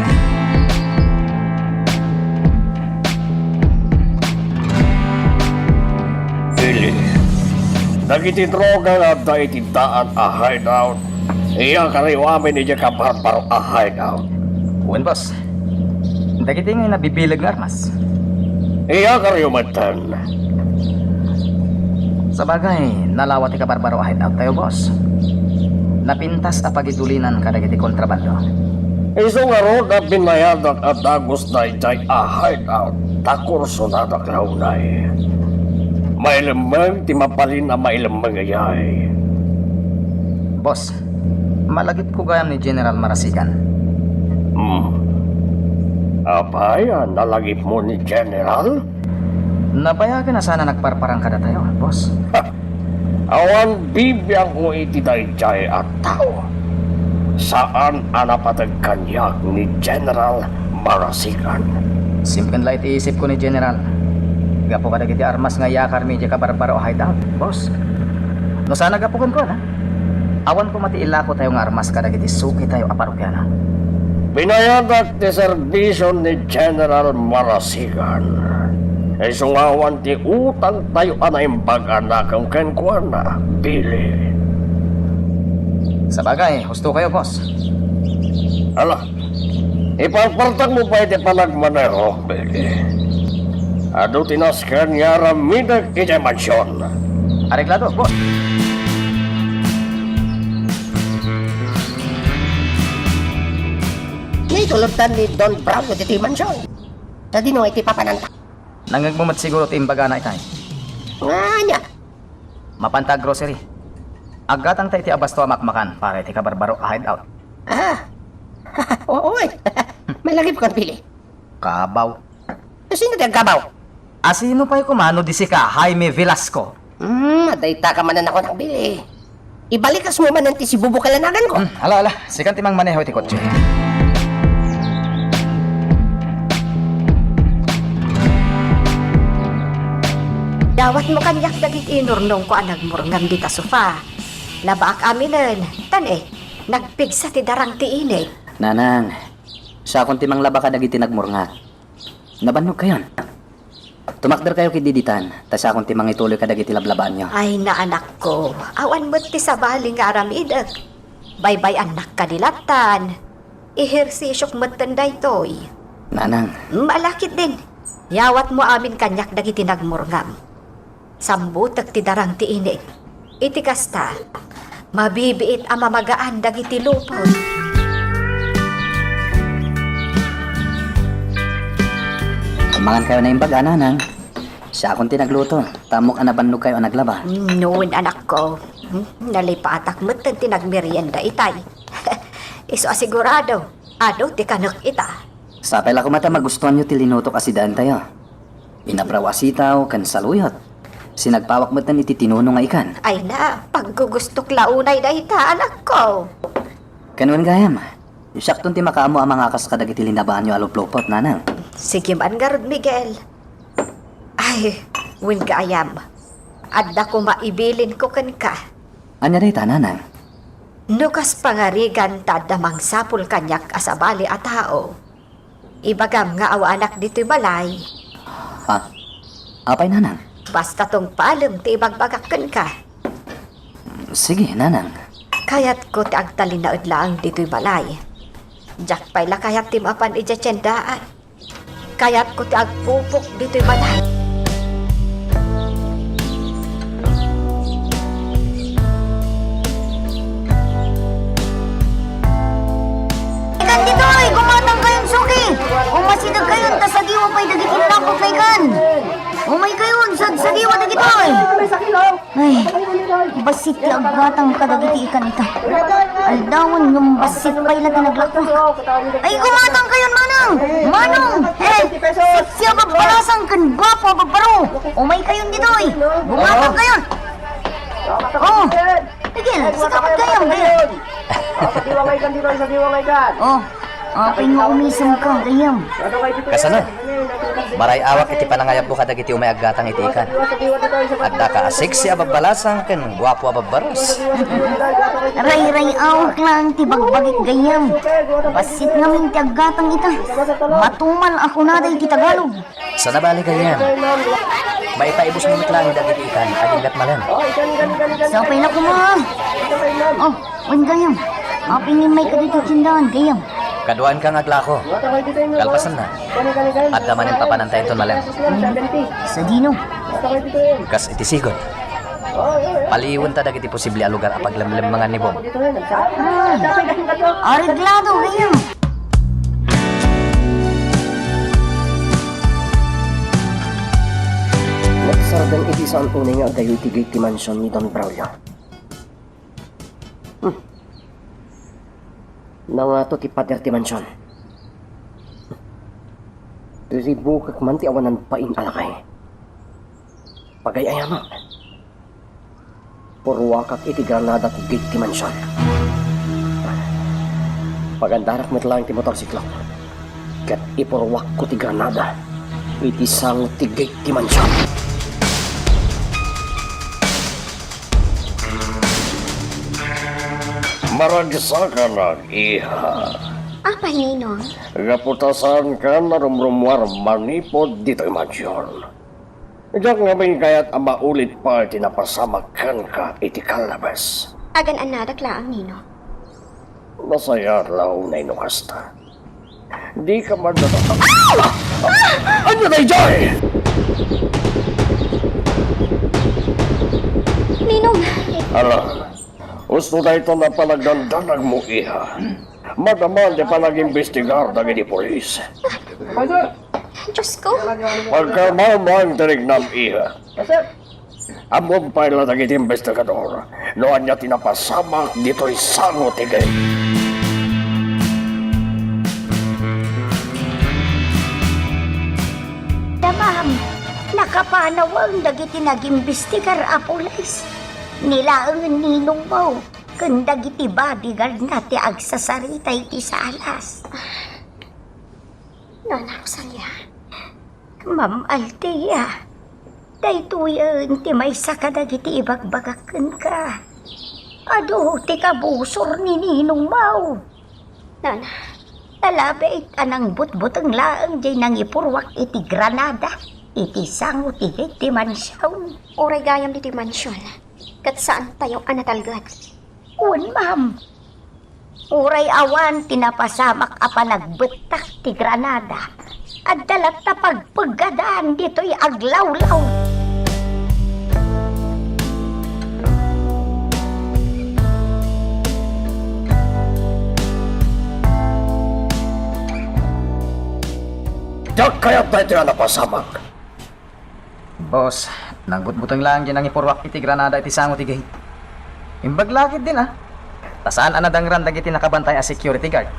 Billy, dagiti droga nga da iti daan a hideout. Iya kariwami ni Jaka Barbaro a hideout. Uwan, boss. Dagiti ngay nabibilag nga armas. Iya kariwamatan. Sa bagay, nalawat ti kabarbaro a hideout tayo, boss. Napintas na pagitulinan ka dagiti kontrabando. Iso nga ro na binayadak at dagos na itay a hideout. takor sunada klaunay. Mailamang ti mapalin na mailamang ayay. Boss, malagip ko gayam ni General Marasigan. Abay, nalagip mo ni General? Nabayagan na sana nagparparang kada tayo, boss. Awan bibiyang ko itidayjay at tao. Saan anapatag kanyak ni General Marasigan? Simple light iisip ko ni General. Gapo ka dagiti armas nga yakar medya ka barbaro hideout, boss. No sana gapukon ko na. Awan ko mati ilako tayo nga armas ka dagiti suki tayo aparokyana. Binayadak ti serbisyo ni General Marasigan. Ay sungawan ti utang tayo anaimbag anak ang kenkwana, Billy. Sa bagay, husto kayo, boss. Ala, ipagpartag mo pa iti panagmaneho, Billy. Ado tinaskan nga ramidag iti mansyon. Areglado, boss. Nitulutan ni Don Brown iti mansyon. Sa dino iti papananta. Nangagmumat siguro ti imbaga na itay. Nga niya. Mapantag grocery. Agatang tayo ti abasto amakmakan para iti kabarbaro hideout. Oo eh. Malagip ko, Billy. Kabaw. Sino ti gabaw? Asino pa'y kumano di si ka, Jaime Velasco? Madayta ka manan ako ng Billy. Ibalikas mo man ang ti si Bubo kalanagan ko. Ala, sikan ti mang maneho iti kotse. Dawat mo kanyak dagiti inurnong ko ang nagmurngam di ta sofa. Labaak aminen, nagpigsa ti darang ti init. Nanang, sa akong timang laba ka dagiti nagmurngat. Nabanog kayon. Tumakder kayo kididitan, ta sa akong timang ituloy ka dagiti lablabaan nyo. Ay na anak ko, awan mo't ti sabali nga aramidag. Baybay anak kadilatan. Ehersisyok mo't tanday toy. Nanang, Malakit din. Yawat mo amin kanyak dagiti nagmurngam. Sambutag ti darang ti init. Iti kasta, mabibiit ang mamagaan dagiti lupon. kumangan kayo na imbaga, nanang. Sa akong tinagluto, tamok anabannog kayo ang naglaba. Noon anak ko, nalipatak mo't ang tinagmerienda itay. Iso asigurado, ado ti kanok ita. Sapay la kumata magustuhan nyo tilinuto kasi daan tayo. Pinabrawasitaw kan saluyot. Sinagpawak mo tan iti tinuno nga ikan. Ay na, paggugustok launay da ita, anak ko. Kanuan gayam. Yusaktong ti makaamo ang mga kaskadag iti linabaan nyo aluplopot, nanang. Sige man garod, Miguel. Ay, win kaayam. Adda ko maibilin ko kan ka. Anya day ta, nanang? Nukas pangarigan tadamang sapul kanyak asabali at tao. Ibagam nga awa anak dito'y balay. Ha? Apay, nanang? Basta tong palem ti ibagbagakan ka. Sige, nanang. Kayat ko ti agtalinaod lang dito'y balay. Jak pa'y la kayat ti mapan ijatsyendaan. Kayat ko ti agpupok dito'y balay. Ikan dito ay, gumatang kayong suki. Umasidag kayon, tas sa diwa pa'y dagitin lakot na ikan. Umay kayon, sa diwa dagito ay. Ay, basit ti aggatang kadagiti ikan ita. Aldawan yung basit pa'y lagi naglakot. Ay, gumatang kayon, manang. Manong, siya babalasang kan gwapo, bagbaro. Umay kayon dito ay. Gumatang kayon. Oh, Miguel, sikapat kayo, Miguel. Oh, apay nga umisang ka, gayam. Kasano? Maray awak iti panangayap mo kadag iti umay aggatang iti ikan. Adda ka asiksi ababalasang ken guwapo ababaros. Ray-ray awak lang ti bagbagit gayam. Basit namin ti aggatang ita. Matumal ako na day ti Tagalog. Sa nabali kayam. Maitaibos mo lang dagiti ikan, agigat malan. Sapay na kuma. Oh, wan gayam. Apingin may kadito tindahan, gayam. Kaduan ka ngaglako. Kalpasan na. At damanin papanantayin to malan. Sa dino. Kas iti sigon. Paliwan ta dagiti posible a lugar apaglemlem mga nibong. Areglado, gayam. Sardan iti saan unay nga agayoy tigay ti mansyon ni Don Braulio. Nangato ti pader ti mansyon. Ribukak man ti awanan pain alakay. Pagayayamak. Purwakak iti granada ti gate ti mansyon. Pagandarak mo lang ti motorsiklo. Kat ipurwak ko ti granada. Iti sang ti gate ti mansyon. Maragsa ka na, iha. Apa, Ninong? Gaputasan ka na rumrumwar manipod dito'y mansyon. Diyak nga may kayat ang maulit pa tinapasamakan ka iti kalabas. Agan anadak lang, Ninong. Masayar lao na inukasta. Di ka man natatap. Ano na Joy? Ninong! Ala, gusto na ito na panagdandanag mo, iha. Madaman di pa nag-imbestigar na gini polis. Diyos ko! Pagkamamang tinignam, iha. Among pala naging investigador, noon niya tinapasamak dito'y sango tigay. Damam, nakapanawang dagiti nag-imbestigar a pulis. Nilaang ninong mo, kung dagiti bodyguard na ti agsasaritay ti salas. Nona Rosalia. Ma'am Althea, daytoyan ti may sakadagiti ibagbagakan ka. Ado, ti kabusor ni ninong mo. Nona, Talabait anang butbutang laang jay nang ipurwak iti granada. Iti sango ti giti mansyon. oray gayam diti mansyon. Kat saan tayo anatalgad? Un, ma'am. Uray awan tinapasamak a panagbetak ti granada. At dalat na pagpagadaan dito'y aglawlaw. Diyak kaya't na ito na napasamak. Boss, nagbutbutang lang dyan ang ipurwak iti granada iti sango ti gate. Imbaglakid din Tasaan anadangran dagiti nakabantay a security guard.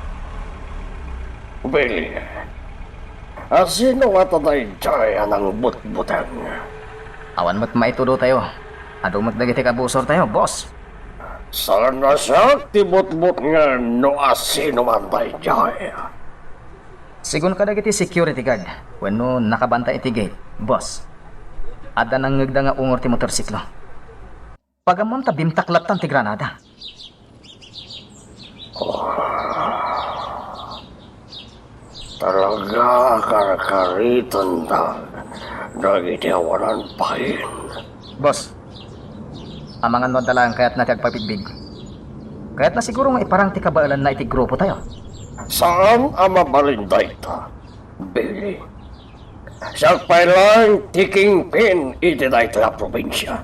Billy, sino nga tatay dyan ang butbutang? Awan mo't maitudo tayo. Ado mo't dagiti kabusor tayo, boss. Sana siya tibut-but nga no asino man tayo dyan. Sigun ka dagiti security guard. Wenno nakabantay iti gate, boss. Ada nang ngagda nga ungor ti motorsiklo. Pagamon ta bimtaklatan ti granada. Talaga karkaritan na dagiti awanan pahin. Boss, amangan mo dalang kaya't natin agpapigbig. Kaya't na siguro nga iparang ti kabaalan na iti grupo tayo. Saan ang mabalinday ta, Billy? Siya pailang tiking pin iti na ito na probinsya.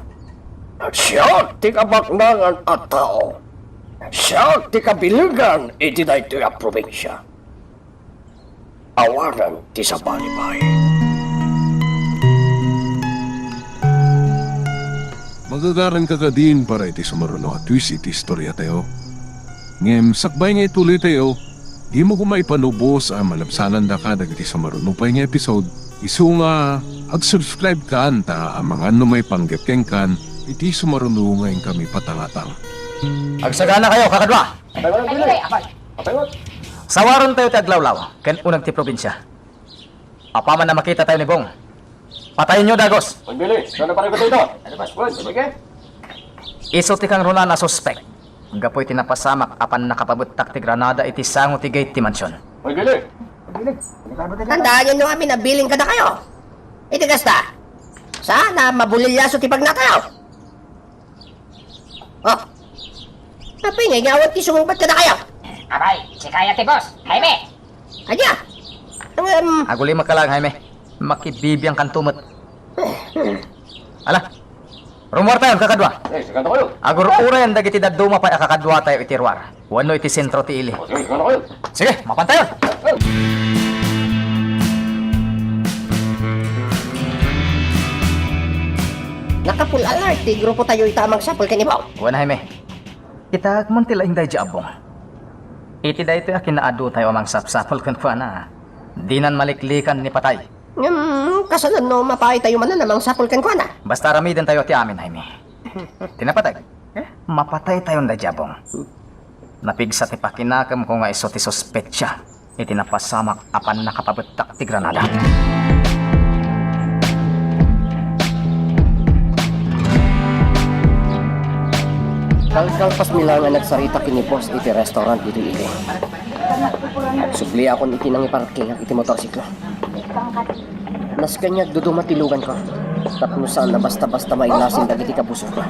Siya ti kabaknangan at tao. Siya ti kabilugan iti na ito na probinsya. Awanan ti sa balibay. Magagaran ka din para iti sumaruno at twist iti istorya tayo. Ngem, sakbay nga ituloy tayo, di mo kumaipanubos ang malabsanan da ka dagiti sumaruno pa nga episode. Isu nga, ag-subscribe ka anta ang mga may panggapkeng kan, iti sumaruno ngayon kami patangatang. Agsagana kayo, kakadwa! Sawaron tayo ti aglawlaw, ken unang ti probinsya. Apaman na makita tayo ni Bong. Patayin nyo, Dagos! Billy, sana pa rin ko ito? Iso ti kang runa na suspect. Gapoy tinapasamak apan nakapabutak ti granada iti sango ti gate ti mansyon. Billy! Tandaan nyo kami na billing ka na kayo. Iti kasta. Sana mabulilyaso ti pagnatayo. Oh. Napingay ngawat ti sumumpat ka na kayo. Abay, si kaya ti boss, Jaime! Adya. Aguli makalag, Jaime. Makibibiyang kantumot. Ala, rumor tayo, kakadwa. Siganda kayo. Agur urayan dagiti daduma pa kakadwa tayo iti ruar. Wano iti sentro ti ili. Siganda kayo. Sige, mapantayon! Nakapul alert, ti grupo tayo itamang sapol kanibaw. Wan Jaime. Kita agmantila inday di abong. Iti da ito kinaado tayo amang sapsapol kan kwa na. Dinan maliklikan ni patay. Kasalan no, mapay tayo man na namang sapol kan na. Basta ramidan tayo ti amin, Jaime. Tinapatay. Mapatay tayo da di abong. Napigsa ti pakinakam ko nga iso ti sospetsya. Iti napasamak apan nakapabetak ti Granada. Kalkalpas nila nga nagsarita kini boss iti restaurant dito iti. Supli akon iti nang iparking iti motorsiklo. Nas kanyag dudumatilugan ko. Tapno saan na basta-basta mailasin dagiti kabuso ko.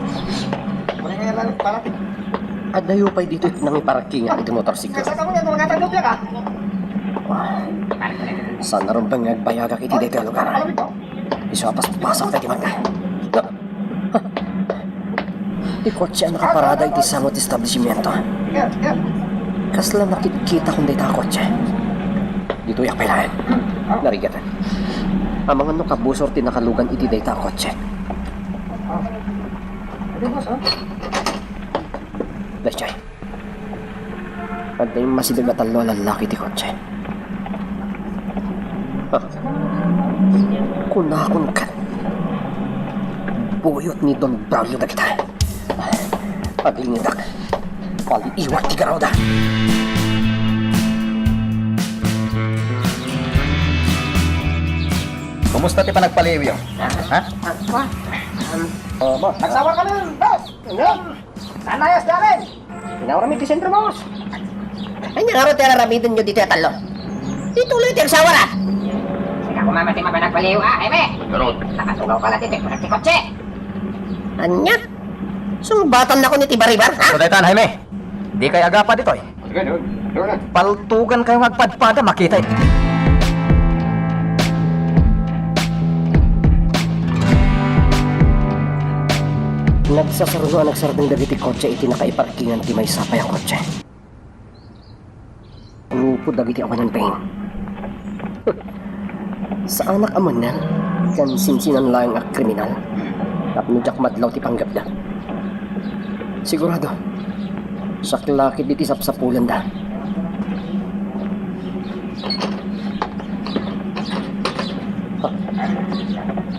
Adayo pa'y dito iti nang iparking iti motorsiklo. Saan na rin bang nagbayagak iti dito lugar? Iso apas pasak tayo magka. Di kotse ang nakaparada iti samot establishmento. Kasla nakikita kung dito ang kotse. Dito yung pailahan. Narigatan. Ang mga no kabusor tinakalugan iti dito ang kotse. Lashay. At na yung masidag at talo lalaki iti kotse. Kunakon ka. Buyot ni Don Braulio na kita. Paglinidak, paliiwak ti Garoda. Kumusta ti panagpaliw yun? Ha? Boss. Nagsawa ka nun, boss! Nanayas namin! Pinawara ti sentro, boss. Ay, nangaro tayo naramitin nyo dito at talo. Ituloy tayo sawa na! Sika kumamati mapanagpaliw Jaime. Nakatugaw pala ti kotse. Anya? Sumbatan na ko ni Tibaribar, ha? So daytan, Jaime. Di kay agapa dito eh. Paltugan kayo magpadpada, makita eh. Nagsasaruno ang nagsardeng dagiti kotse iti nakaiparkingan ti may sapay ang kotse. Rupo dagiti awan ng pain. Sa anak aman na, kan sinsinan lang ang kriminal. Tapnudyak madlaw ti panggap da. Sigurado, saklakit diti sapsapulan da.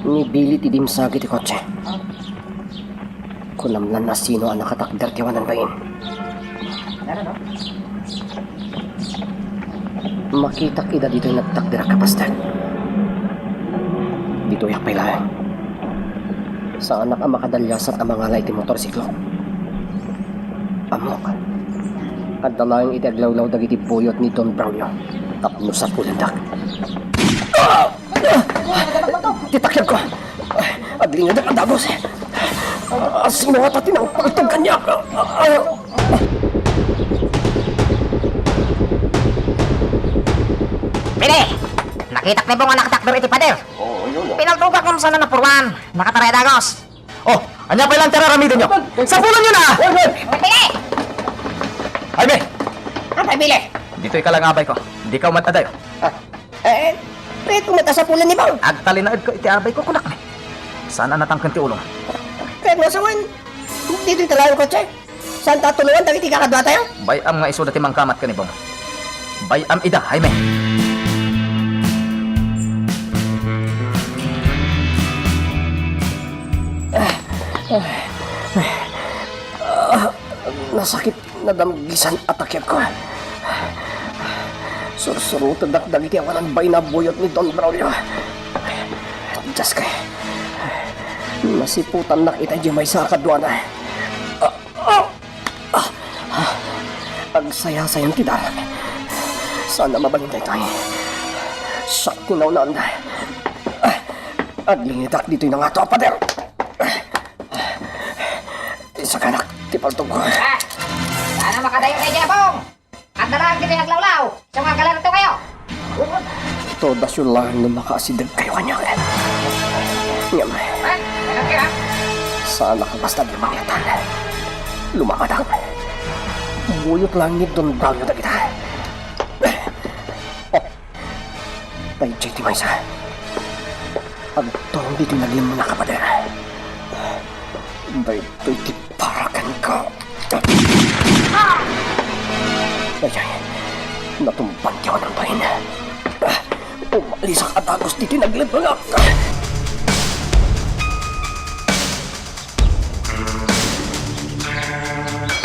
Nibili ti dimsagi ti kotse. Kunamlan na sino ang nakatakdar tiwan ng bayin. Makita kita dito yung nagtakdar kapastan. Dito yung pailahan. Sa anak ang makadalyasat ang mga light motorsiklo. Amok. At dalayang itaglawlaw dagiti buyot ni Don Braulio. Tapno sa pulandak. Titakyag ko. Aglingan ang dagos. Sino at atin ang pagtog kanya? Pili! Nakitak ni Bong ang nakatakder iti pader. Pinaltugak mo sana na purwan. Nakataray dagos. Oh, anya pa lang tara ramidan nyo. Sapulan nyo na! Pili! Jaime, Ang pabili. dito ikalangabay ko. Di ka umataday. Kahit kumata sa pulan ni Bang. Agtalinaid ko iti abay ko kunak ni. Sana natangkan ti ulong. Kahit masawan. Dito yung talayang kotse. Saan tatulungan dagiti kakadwa tayo? Bayam nga iso dati mangkamat ka ni Bong. Bayam ida, Jaime. Nasakit na damgisan at akyat ko. Sursurutag dakdagiti awan ang bay na buyot ni Don Braulio. Diyas kay. Nasiputan na kita di may sa kadwa na. Agsaya-sayang tidar. Sana mabalintay tayo. Sa kunaw na. Aglingitak dito yung nga to, pader. Isa ka nak, tipaltog ko. Sana makadayo na dyan Bong. At dalaan kita naglawlaw. Sa mga galano to kayo. Todas yung lang na makasidag kayo kanya. Ngam, Ganun kayo sana ka basta di mangyatan. Lumakadang. Buyot lang ni Don Braulio na kita. Tay JT Maysa. Agtong dito naglim mo na kapader. Dahil di parakan ka. Ay, natumpan ka ng bahin. Umalis ang adagos di tinaglibangak.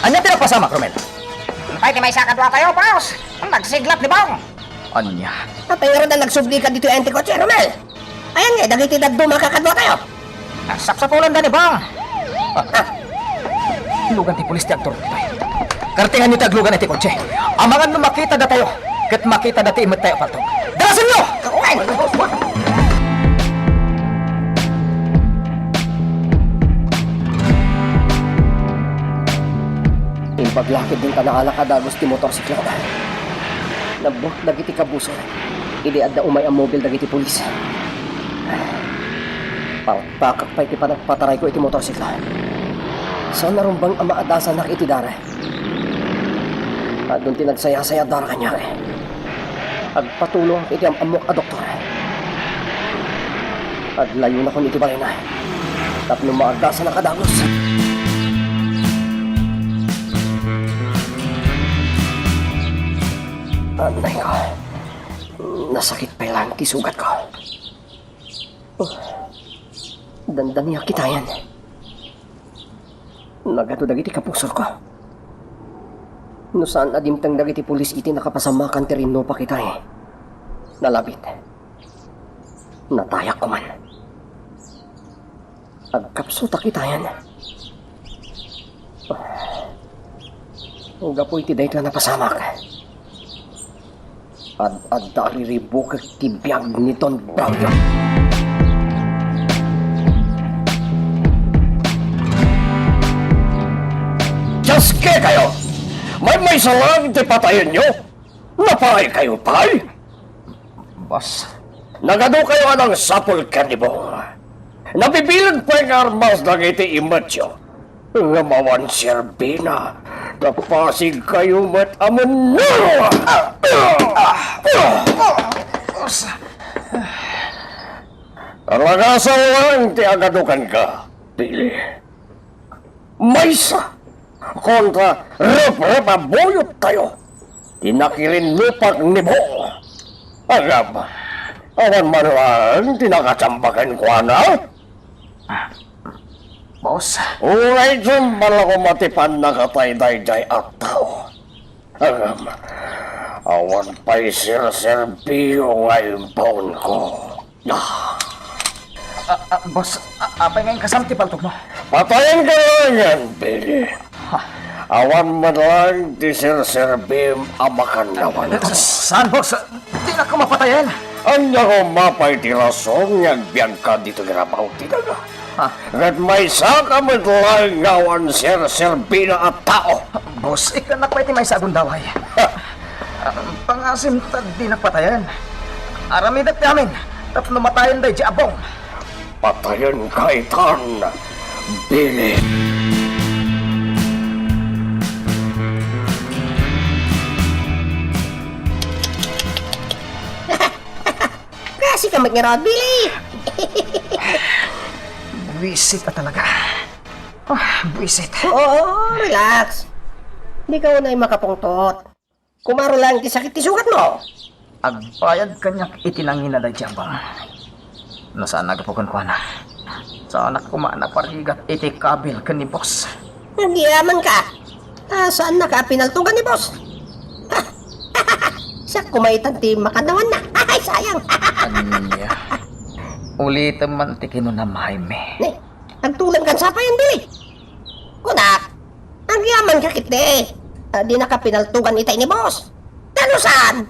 Ano pinapasama, Romel? Ay, di may sakadwa tayo, boss. Nagsiglat ni Bong. Anya? Patay nga rin na nagsubli ka dito yung antikotse, Romel. Ayan nga, dagiti daddo makakadwa tayo. Sapsapulan da ni Bong. Lugan ti pulis ti aktor dito. Kartingan niyo taglugan iti kotse. Amangan no makita da tayo. Kat makita da ti imot tayo paltog. Dalasan nyo! Impaglakid din ka na alakadagos ti motorsiklo. Nabot dagiti kabuso. Iliad na umay ang mobile dagiti pulis. Pakak pa iti panagpataray ko iti motorsiklo. Saan narumbang ang maadasan na iti dara? At doon tinagsaya-saya dara kanya eh. Agpatulong iti amok a doktor. At layo na kung iti balay na. Tapno maadasan na kadagos. Anay ko. Nasakit pa lang tisugat ko. Dandan niya kita yan. Nagato dagiti kapusor ko. No saan adimtang dagiti pulis iti nakapasamakan ti rinno pa kita eh. Nalabit. Natayak ko man. Agkapsuta kita yan. Uga po iti dahi ka napasamak. Ad dariribuk ti biyag niton Braulio. Jaske kayo! May salang ti patayin nyo! Napay kayo, pay! Boss, Nagado kayo ng sapul kanibong. Nabibilag pa yung armas ng iti imatyo. Nga mawan serbina. Napasig kayo mat amon no! Ragasaw lang ti agadukan ka, Pili. Maysa! Kontra rep-rep abuyot tayo. Tinakilin lupak ni Bo. Agam, awan man lang tinakatsambakan ko na. boss. Uray dyan pala ko matipan na katay-day-day at tao. Agam, awan pa'y sir-serbiyo ngayon paon ko. Boss, apay ngayon kasamti paltog mo. Patayin ka lang yan, Billy. Awan man lang ti sir-serbim amakan naman ko. Saan, boss? Di na ko mapatayan. Anya ko mapay ti rason nga biyag ka dito ginabaw tinaga. At may saka man lang ngawan sir-serbina at tao. Boss, ikanak pa iti may sagong daway. Pangasim tad di napatayan. Aramidat namin. Tapno matayan day di abong. Patayin ka itan, Billy. Kasi ka mag-ngarod, Billy! Buisit pa talaga. Buisit. Oo, relax. Hindi ka unay makapungtot. Kumaro lang ti sakit ti sugat mo. Agbayad kanyak itinangin na day di abong. Nasaan nagapukon ko na? Saan kumana parigat iti kabil ka ni boss? Nagyaman ka. Saan nakapinaltungan ni boss? Sa kumaitan ti makanawan na. Ay, sayang. Anya? Ulitin man ti kinunamahay me. Ne, nagtulang kan sa pa yan, Billy. Kunak, nagyaman ka kiti. Di nakapinaltungan itay ni boss. Tano saan?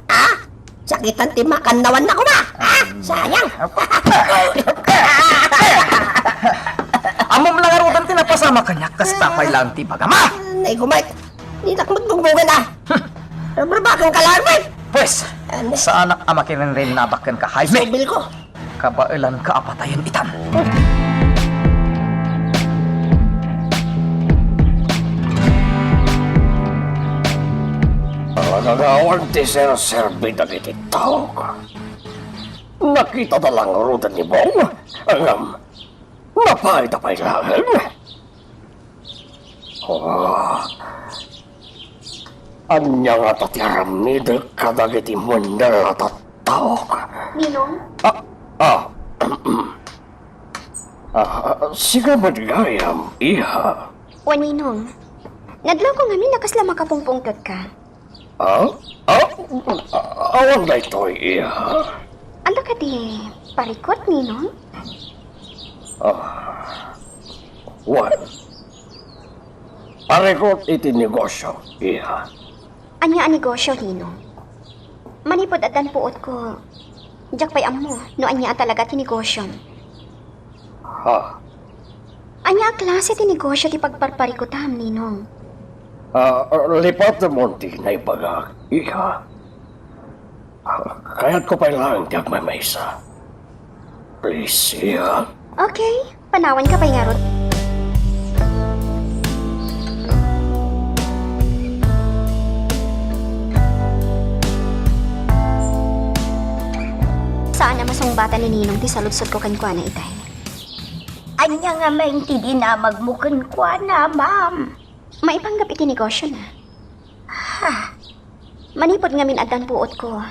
Sakitan ti makanawan na ko ba? Sayang. Amom lang arutan tinapasama kanya, kastapay lang ti bagama. Nay, kumait. Di na magbugbungan na. Barbakan ka lang, Mike. Pues, sa anak amakin rin nabakan ka, Jaime. Sobil ko. Kabailan ka apatayan itan. Nagagawan ti sir-serbi na iti tao ka. Nakita na lang rudan ni Bong. Angam, napay-tapay lang. Oh. Anya nga tatiaramid kadagiti mundal at tao ka. Ninong, Siga madigayam, iha. o Ninong, nadlaw ko ngamin nakasla makapungpungtot ka. Awan na ito, iha. Anda ka di parikot, Ninong? Well, parekot iti negosyo, iha. Anya ang negosyo, Ninong? Manipod at puot ko. Diyak pa'y amo, no anya talaga ti negosyo. Ha? Anya ang klase ti negosyo ti pagparparikotam, Ninong? Lipat na monti na ipagag, iha. Kaya't ko pa lang tiyag may maysa. Please, iha. Okay, panawan ka pa'y ngarot. Saan na masungbatan ni Ninong ti saludsod ko kankwa na itay? Anya nga maintindi na magmukan kwa na, ma'am. Maipanggap iti negosyo na. Manipod nga minadan puot ko.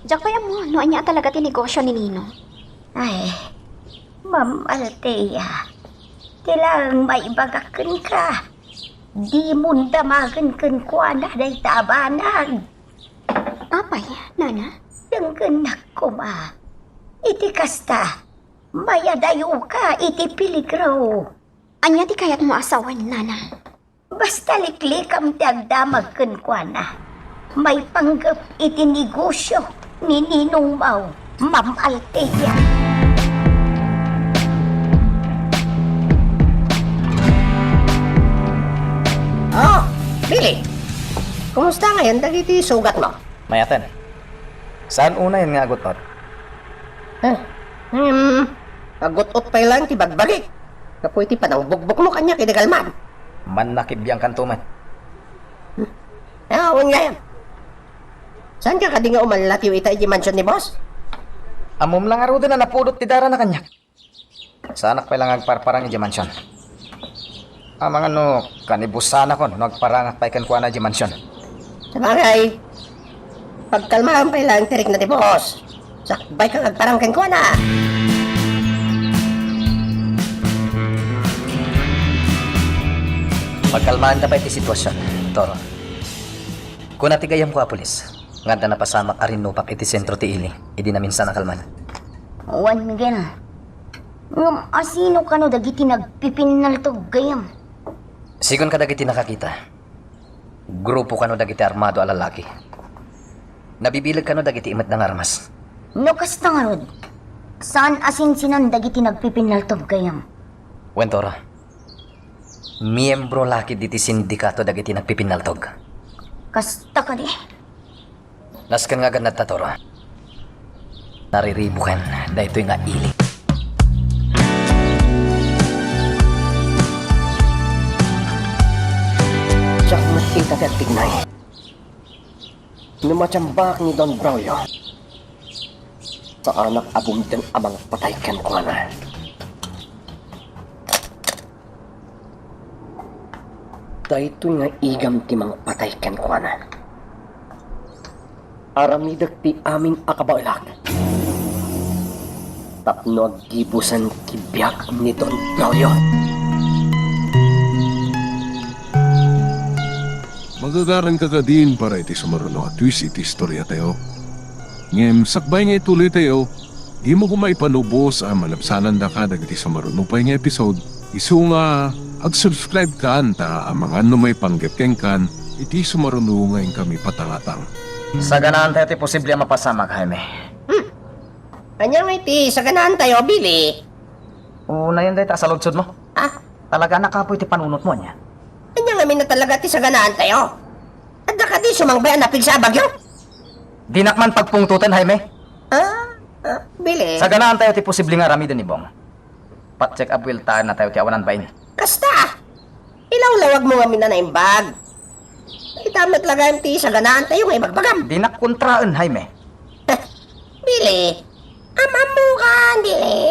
Diyak pa'y amo, no anya talaga ti negosyo ni Ninong. Ay, Ma'am Althea, kailangang maibagakan ka. Di mo damagan kan kwa na day tabanag. Apay, nana? Danggan ko ma. Iti kasta, mayadayo ka iti peligro. Anya ti kayat mo asawan, nana? Basta liklik ang tiagdamag kan kwa na. May panggap iti negosyo ni Ninong Mau, Ma'am Althea. Oh, Billy. Kumusta ngayon? Dagiti sugat mo. Mayaten. Saan una yun nga agot-ot? Agot-ot pa lang ti bagbagi. Kapoy ti panang bugbog mo kanya kidagalman. Man nakibiyang kantuman. Awan nga yan. Saan ka kadi nga umalatiw ita iti mansion ni boss? Amom lang aro din na napudot ti dara na kanya. Sa anak pa lang agparparang iti mansyon. Amang ano, kanibusana ko, nagparangak pa ikan kuha na iti mansyon. Sabagay, pagkalmahan pa lang tirik na ti boss. Sakbay kang agparang ko na. Pagkalmaan na pa iti sitwasyon, Toro. Kung natigayam ko pulis, nga na napasamak arinupak iti sentro ti ili, idi namin sa nakalman. Juan Miguel, ngam asino ka no dagiti nagpipinal to gayam. Sigon ka dagiti nakakita. Grupo ka no dagiti armado a lalaki. Nabibilag ka no dagiti imat ng armas. No kasta nga rod, saan asin-sinan dagiti nagpipinal to gayam? Wentoro, miyembro laki diti sindikato dagiti nagpipinaltog. Kasta ka di. Naskan nga ganad ta, Toro. Nariribukan da ito'y nga ili. Siyak makita ti tignay. Numatsambak ni Don Braulio. Sa anak abumdeng amang patay ken ko na. Dahito nga igam ti mga patay ken ko na. Aramidag ti aming akabaulak. Tapno agibusan ti biyak ni Don Braulio. Magagaran ka ka din para iti sumaruno at twist iti istorya tayo. Ngem, sakbay nga ituloy tayo, di mo kumay panubos ang malapsanan da ka dagiti sumaruno pa nga episode. Isu nga, ag-subscribe ka anta ang mga ano may panggapkeng kan, iti sumaruno ngayon kami patangatang. Sa ganaan tayo ti posible mapasamak, Jaime. Kanya nga iti sa ganaan tayo, Billy. Una yun dahil sa lodsod mo. Talaga nakapoy ti panunot mo niya. Kanya nga na talaga ti sa ganaan tayo. At ka di sumangbayan na sa bagyo. Dinakman pagpungtutan, Jaime. Billy. Sa ganaan tayo ti posible nga rami din ibong. Pat-check up wiltaan na tayo ti awanan bain. Kasta. Ilaw-lawag mo nga minanaimbag. Itamat lagay ti sa ganaan tayo ngay magbagam. Dinakkontraan, Jaime. Billy. Amamu ka, Billy.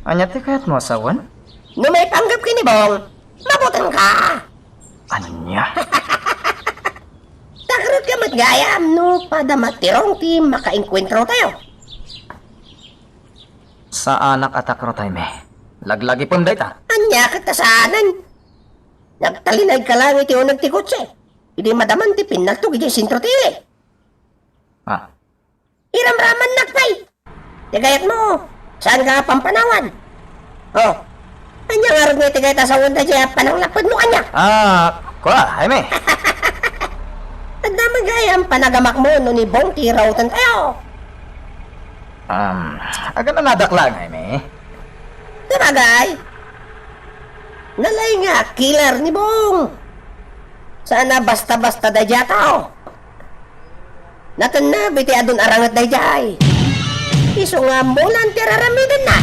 Anya ti kayat mo asawan? No may panggap kini bong, mabutan ka. Anya? Takrot ka matgayam, no padamatirong ti makainkwentro tayo. Sa anak at akro tayo, me. Laglagi pong data. Anya katasanan. Nagtalinay ka lang iti o nagtikotse. Hindi madaman ti pinaltog iti sintro tili. Ah, Iramraman nakpay. Tigayat mo, saan ka pampanawan? Oh, anya nga rin nga tigayat sa wanda dyan, panang lapad mo kanya. kuha, Jaime. At naman gayam, panagamak mo, no ni Bong tirawtan tayo. Aga na nadaklang, Jaime. Sabagay, nalay nga, killer ni Bong. Sana basta-basta da dya tao. Natan na, biti adun arangat da jay. Iso nga mulan tiraramidan na.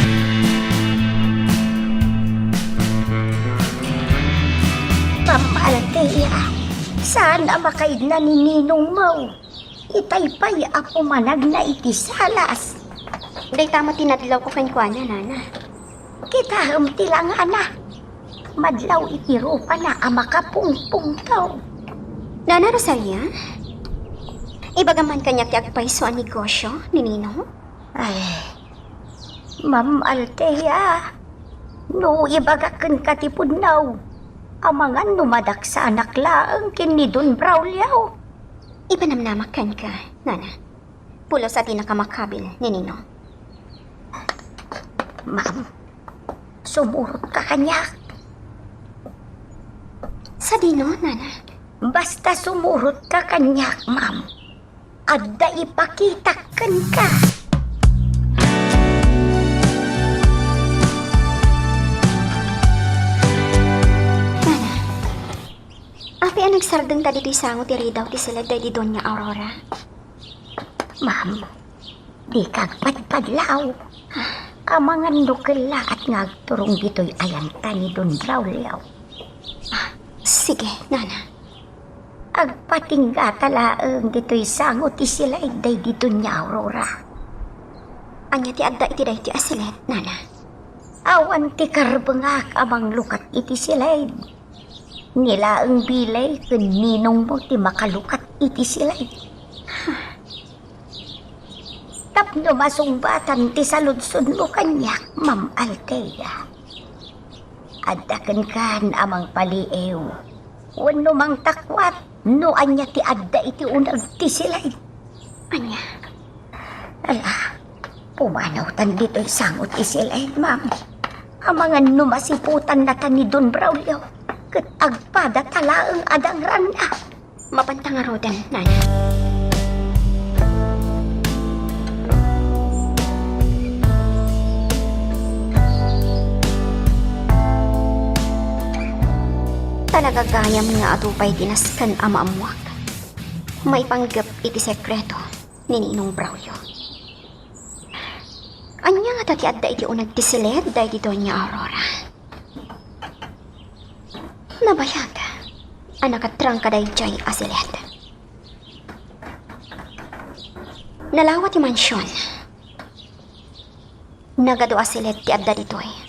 Ma'am Althea, sana makaid na ni Ninong Mau. Itaypay ako manag na itisalas. Day tama tinadlaw ko kay kuana, nana. Kita tilang ana. Madlaw itiro pa na ang makapungpung tao. Nana Rosalia? Ibagaman kanyak ti agpaiso ang negosyo ni Ninong? Ay, Ma'am Althea, no ibagakan katipod naw. Ang mga numadak sa anak laang kin ni Don Braulio. Ipanamnamakan ka, nana. Pulo sa tinakamakabil ni Ninong. Ma'am, sumurot ka kanyak. Sa dino, nana? Basta sumurot ka kanyak, ma'am. Adda ipakitakan ka. Nana, api ang nagsardeng tadi ti sango ti ridaw ti sila di Doña Aurora. Ma'am, di kag padpadlaw. Ang mga nukila at ngagturong dito'y ayanta ni Don Braulio. Sige, nana. Agpatingga talaang dito'y sangot sila iday dito niya Aurora. Anya ti adda iti day ti asilet, nana. Awan ti karbengak amang lukat iti silay. Nila ang bilay kun ninong mo ti makalukat iti silay. Tapno masungbatan ti saludsod mo kanyak, Ma'am Althea. Addakan kan amang paliew. Wano mang takwat, no anya ti adda iti unag ti silay. Anya? Ala, pumanaw tan dito'y sangot ti silay, ma'am. Ang mga numasiputan na tan ni Don Braulio. Kat agpada talaang adang rana. Mapantang arodan, nana. Talaga gayam nga atupay tinaskan amaamuak. May panggap iti sekreto ni Ninong Braulio. Anya nga tati adda iti unag ti silid day di Doña Aurora. Nabayag, anak at trangka day jay asilet. Nalawat ti mansyon. Nagado asilet ti adda ditoy.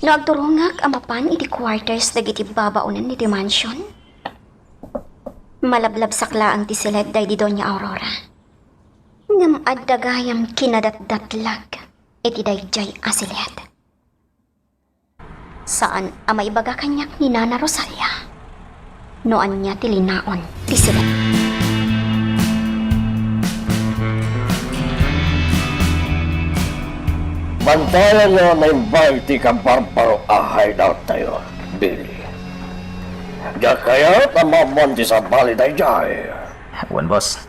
No agturungak amapan iti quarters dagiti babaunan iti mansion. Malablab sakla ang ti silid day di Doña Aurora. Ngam addagayam kinadatdatlag iti dayjay asilet. Saan amay baga kanyak ni Nana Rosalia? Noan niya tilinaon ti silid. Bantayan nyo na imbag ti ka barbaro ahay daw tayo, Billy. Diya kaya tamamonti sa bali tayo jay. Wan, boss.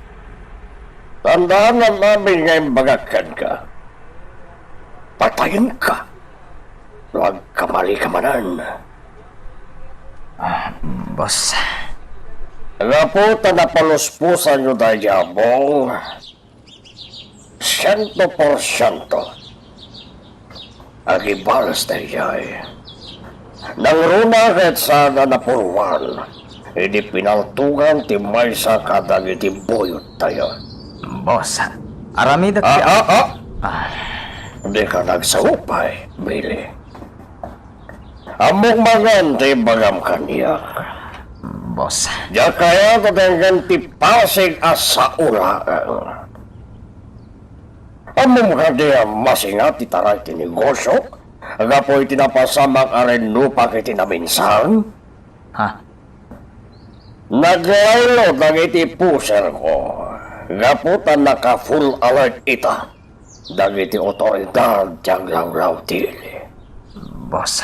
Tandaan na namin nga imbagakan ka. Patayin ka. Huwag kamali ka manan. Boss. Nga po tanapaluspusan nyo tayo jabong. 100%. Agibalas tayo jay. Nang runa kahit sana na purwan, hindi pinaltugan ti may sa kadag iti buyot tayo. Boss. Aramid at... Di ka nagsawupay, Billy. Amok maganti bagam kaniyak. Boss, Diya kaya tatanggan ti pasig asa uraan. Amok ka diya masingat ti taray ti negosyo. Agapoy tinapasamak aren lupa kiti naminsan. ha? Naglaylo dagiti puser ko. Gaputan naka full alert ita. Dagiti otoridad tiyang lawlaw tili. Boss,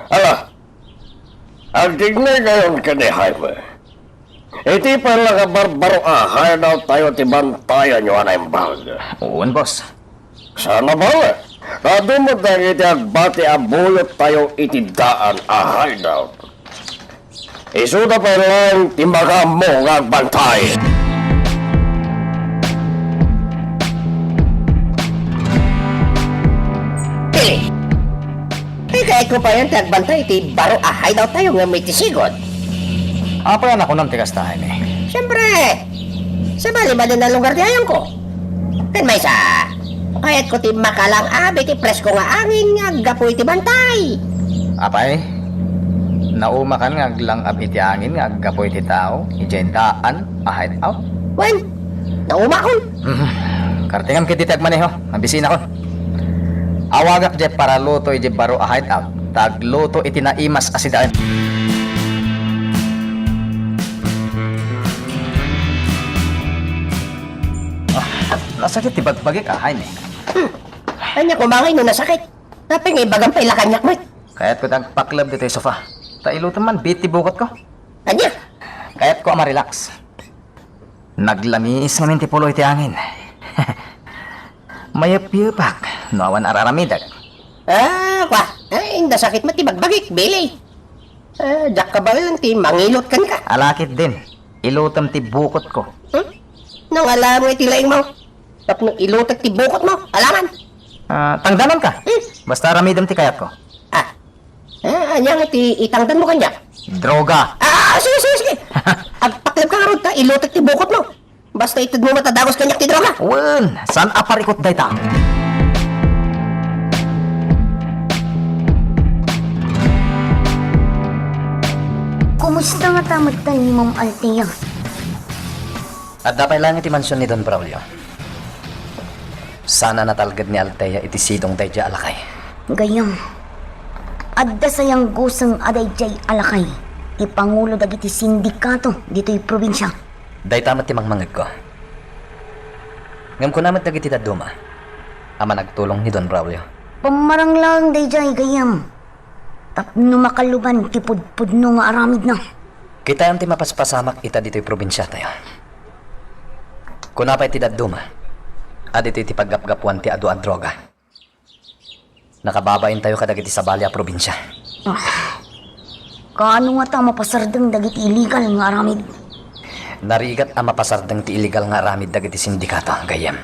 Ala, ang tignan ngayon ka ni Jaime. Iti pala ka barbaro ahay daw tayo ti bantayan nyo anay bag. uwan boss. Sana ba? Kado mo dagiti agbati abulot tayo iti daan ahay daw. Isuda pa lang timbaga mo nga agbantay. Pili! Kahit ko pa yan, tagbantay, iti baro ahay daw tayo nga may tisigod. Apa yan ako ng tigas tayo eh. Siyempre, sa bali-bali na lugar di ayon ko. Kan may sa, kahit ko ti makalang abi, ti presko nga angin nga gapoy ti bantay. Apay, naumakan nga aglang abiti angin nga agapoy ti tao, ijendaan, ahay out. Wan, naumakon. Kartingan kiti tagmaneho, mabisina ko. Awagak jet para luto iti baro a hideout. Tagluto iti naimas asidaan. Nasakit ti bagbagik ahay ni. Kanya kumangay no nasakit. Tapos nga ibagang paila kanyak mo. Kaya't ko tagpaklab dito yung sofa. Tailuto man, biti bukot ko. Kanya, Kaya't ko ama-relax. Naglamis namin ti pulo iti angin. Mayapyupak, nawan araramidag. kwa, ay, nasakit mo ti bagbagik, Billy. Jak ka ba lang ti mangilot kan ka? Alakit din. Ilutam ti bukot ko. Nang alam mo iti laing mo. Tapos ilutot ti bukot mo, alaman. Tangdanan ka. Basta ramidam ti kayat ko. Anyang iti itangdan mo kanya. Droga. Sige. Agpaklip ka nga ron ta, ilutot ti bukot mo. Basta itid mo matadagos kanyak ti droga. Wen, saan aparikot day ta? Kumusta nga tamad ni Ma'am Althea? At dapat lang iti mansyon ni Don Braulio. Sana natalgad ni Althea iti sidong dayja alakay. Gayam. Adda sayang gusang aday jay alakay. Ti Pangulo dagiti sindikato dito'y probinsya. Day tamat ti mangmangag ko. Ngam ko namat dagiti daduma. Ama nagtulong ni Don Braulio. Pamarang lang day jay gayam. Tapno makaluban ti pudpudno nga aramid na. Kita yung ti mapaspasamak ita dito'y probinsya tayo. Kunapay ti daduma. Adito iti paggapgapuan ti adu a droga. Nakababain tayo kadagiti sa balya probinsya. Kaano nga ta mapasardang dagiti illegal nga aramid? Narigat ang mapasardang ti illegal nga aramid dagiti sindikato, gayam.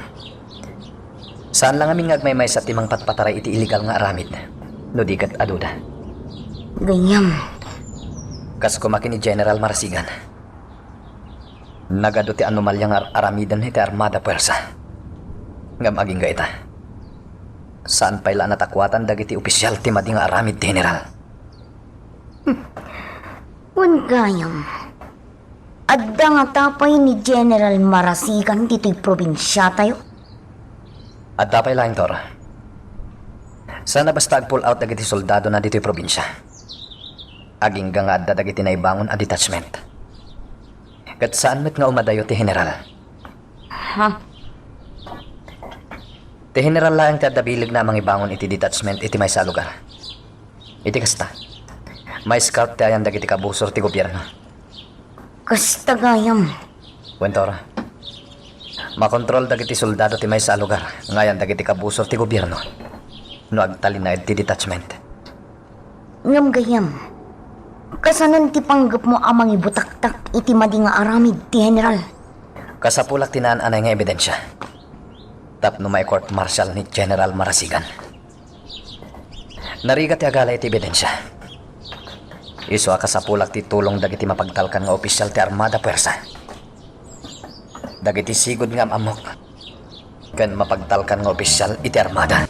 Saan lang aming ngagmay sa timang patpataray iti illegal nga aramid? No digat aduda. Gayam. Kas kumakin ni General Marasigan. Nagado ti anomalyang aramidan iti Armada Puwersa. Ngam aging gaita. Saan pa'y natakwatan dagiti opisyal ti madi nga aramid, General? Gayam. Adda nga tapay ni General Marasigan dito'y probinsya tayo. At dapay lang, Tora. Sana basta ag-pull out dagiti soldado na dito'y probinsya. Aging nga adda dagiti naibangon a detachment. Kat saan met nga umadayo ti General? Ti General lang ti adda bilig na mangibangon iti detachment iti may sa lugar. Iti kasta. May scout ti ayan dagiti kabusor ti gobyerno. Kasta gayam. Wentora. Makontrol dagiti soldado ti may sa lugar. Ngayon dagiti kabusor ti gobyerno. No agtalinaid ti detachment. Ngam gayam. Kasanan ti panggap mo amang ibutaktak iti madi nga aramid ti General. Kasapulak tinaan anay nga ebidensya. Tapno may court martial ni General Marasigan. Narigat ti agala iti ebidensya. Iso kasapulak ti tulong dagiti mapagtalkan nga opisyal ti Armada Puwersa. Dagiti sigod nga amok. Kan mapagtalkan nga opisyal iti armada.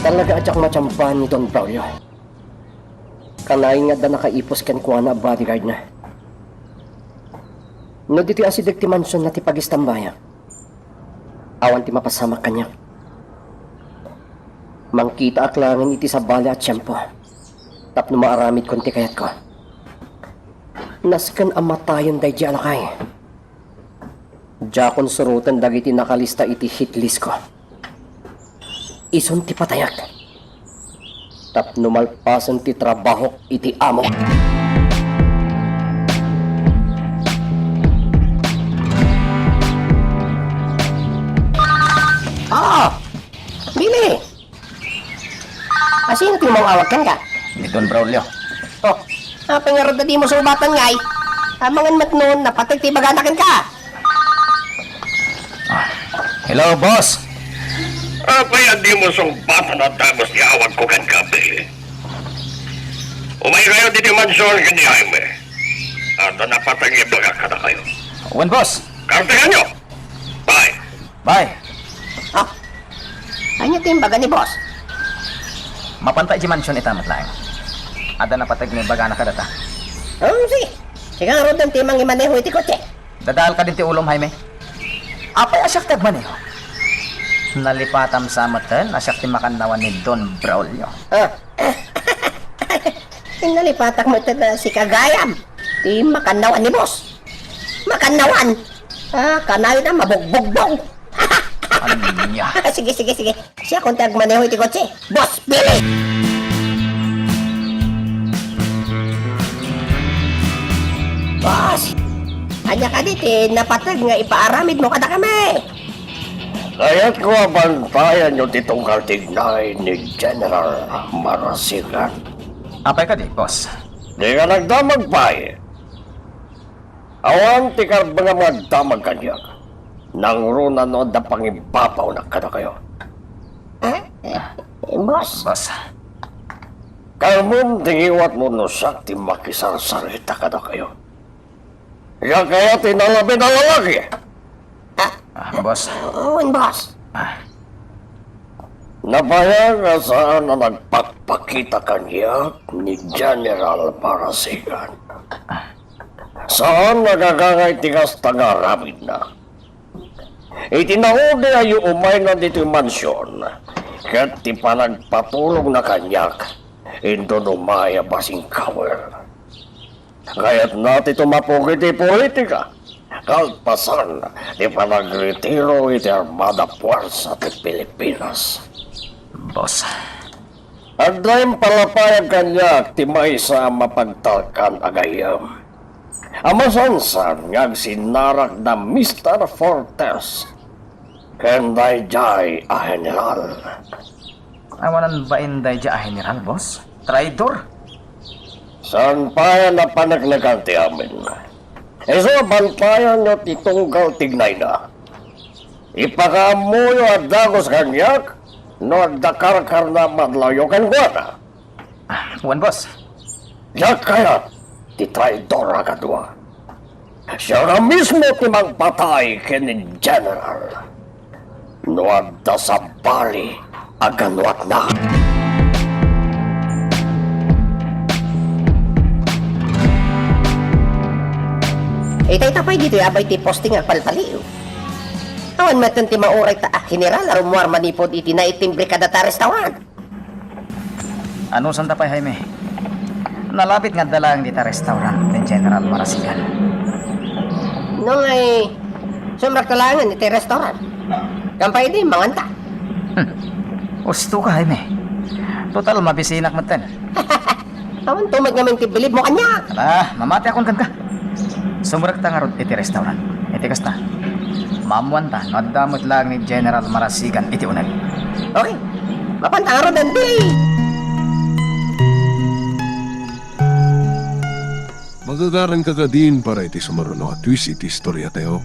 Talaga adyak machampan ni Don Braulio. Kanay nga da nakaipos ken kuha na bodyguard na. No dito asidik ti mansion na ti pagistambaya. Awan ti mapasama kanya. Mangkita aklangan iti sa bala at tiyempo. Tapno maaramid konti kayat ko. Nasken amatayon day di alakay. Diya kon surutan dagiti nakalista iti hit list ko. Ison ti patayak. Tapno malpasan ti trabaho iti amo. Billy! Asino ti mong awakan ka? Ni Don Braulio. Oh, pangarod na di mo subatan ngay. Amangan mat noon, napatag ti baganakan ka. Hello, boss. Kaya di mo sumbatan at tapos niawag ko kan kape. Umay kayo dito mansyon ka ni Jaime. At napatagib na ka na kayo. Wan, boss. Kartehan nyo! Bye! Bye. Ano ti baga ni boss? Mapantay di mansyon itamat lang. Ada na patag ni bagana ka data. Sige. Sigarod ng timang imaneho iti kotse. Dadal ka din ti ulom, Jaime. Apay asyak tagmaneho. Nalipatam sa matan, asyak ti makannawan ni Don Braulio. Inalipatak mo ito na si Kagayam. Di makanawan ni boss. Makanawan. Kanayo na mabugbog-bog. Ano niya? Sige. Siya kung tagmaneho iti kotse. Boss Billy! Boss! Kanya ka diti, napatag nga ipaaramid mo kada kami. Kaya't ko abantayan nyo ditong kaltignay ni General Marasigan. Apay ka di, boss. Di ka nagdamag pa eh. Awan ti ka mga magdamag kanya. Nang runa no da pangibabaw na kada kayo. Boss? Bas. Kalmon tingiwat mo no sakti makisarsarita kada kayo. Kaya tinalabi na lalaki. Boss. Boss. Napayag nga saan na nagpapakita kanya ni General Marasigan. Saan nagagangay tigas taga-ramid na. Itinaudi ayo umay na dito yung mansyon. Kat ti pa nagpatulong na kanyak. Indo numaya basing kawer. Kaya't natin tumapugit ti politika. Kalpasan di pa nagretiro iti Armada Puwersa ti Pilipinas. Boss. At dahil palapayag kanyak ti maisa mapagtalkan agayam. Amasansan ngag sinarak na Mr. Fortes. Kenday jay a general. Awanan ba inday dya general, boss? Traidor? Saan pa na panaglagan ti amin? Eso bantayan nyo titunggal tignay na. Ipakamuyo at dagos kanyak, no dakarkar na madlayo kan guana. Wan, boss. Yak kaya, ti traidor agadwa. Siya na mismo timang patay kini General. No adda sa bali, aganwat na. Itay tapay dito abay ti posting ang palpaliw. Awan matan ti mauray ta general arumuar manipod iti na itimbre kada ta restawan. Ano santa pa, Jaime? Nalapit nga dalang dita restaurant ni General Marasigan. Nung ay sumrak talangan iti restaurant. Kampay di manganta. Gusto ka, Jaime. Total, mabisinak mo ten. Awan tumag naman ti bilib mo kanya. Ala, mamati akong kan ka. Sumrak ta nga ron iti restaurant. Iti kasta. Mamuan ta, nadamot lang ni General Marasigan iti unag. Okay. Mapantang ron dandi. Magagaran ka din para iti sumaruno at twist iti istorya tayo.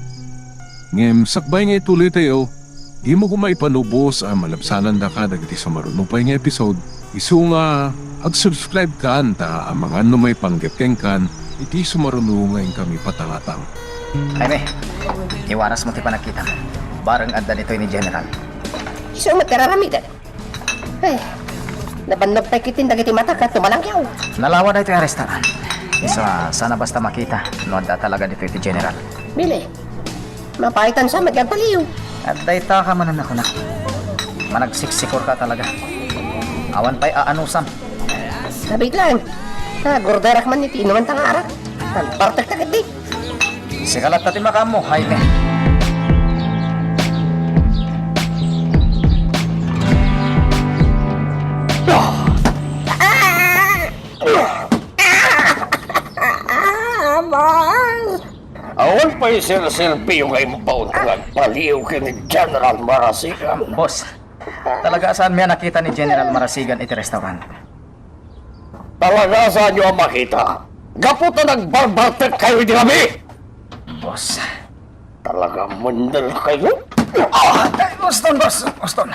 Ngem, sakbay nga ituloy tayo, di mo kumaipanubos ang malabsanan da ka iti sumaruno pa nga episode. Isu nga, ag-subscribe ka ta ang mga numay panggepkeng kan iti sumarunungan kami patalatang. Jaime, iwaras mo ti panagkita mo. Barang adda nito ni General. Iso matiraramidan. Ay, nabannog pa kitin dagiti mata ka tumalangyaw. Nalawa na ito yung restaurant. Isa, sana basta makita. No adda talaga dito iti General. Bili, mapaitan sa magagpaliw. At dayta ka manan ako na. Managsiksikor ka talaga. Awan pa'y aanusam. Sabit lang. Gorderak man iti inuman tang arak. Partek takit di. Sikalat natin makamo, Jaime. Awan pa yung silpi yung ay mabaon ko nagpaliw ka ni General Marasigan. Boss, talaga saan may nakita ni General Marasigan iti restaurant? Talaga saan nyo ang makita? Gaputa nagbarbartek kayo di kami! Boss. Talaga mundal kayo? Boston, boss. Boston.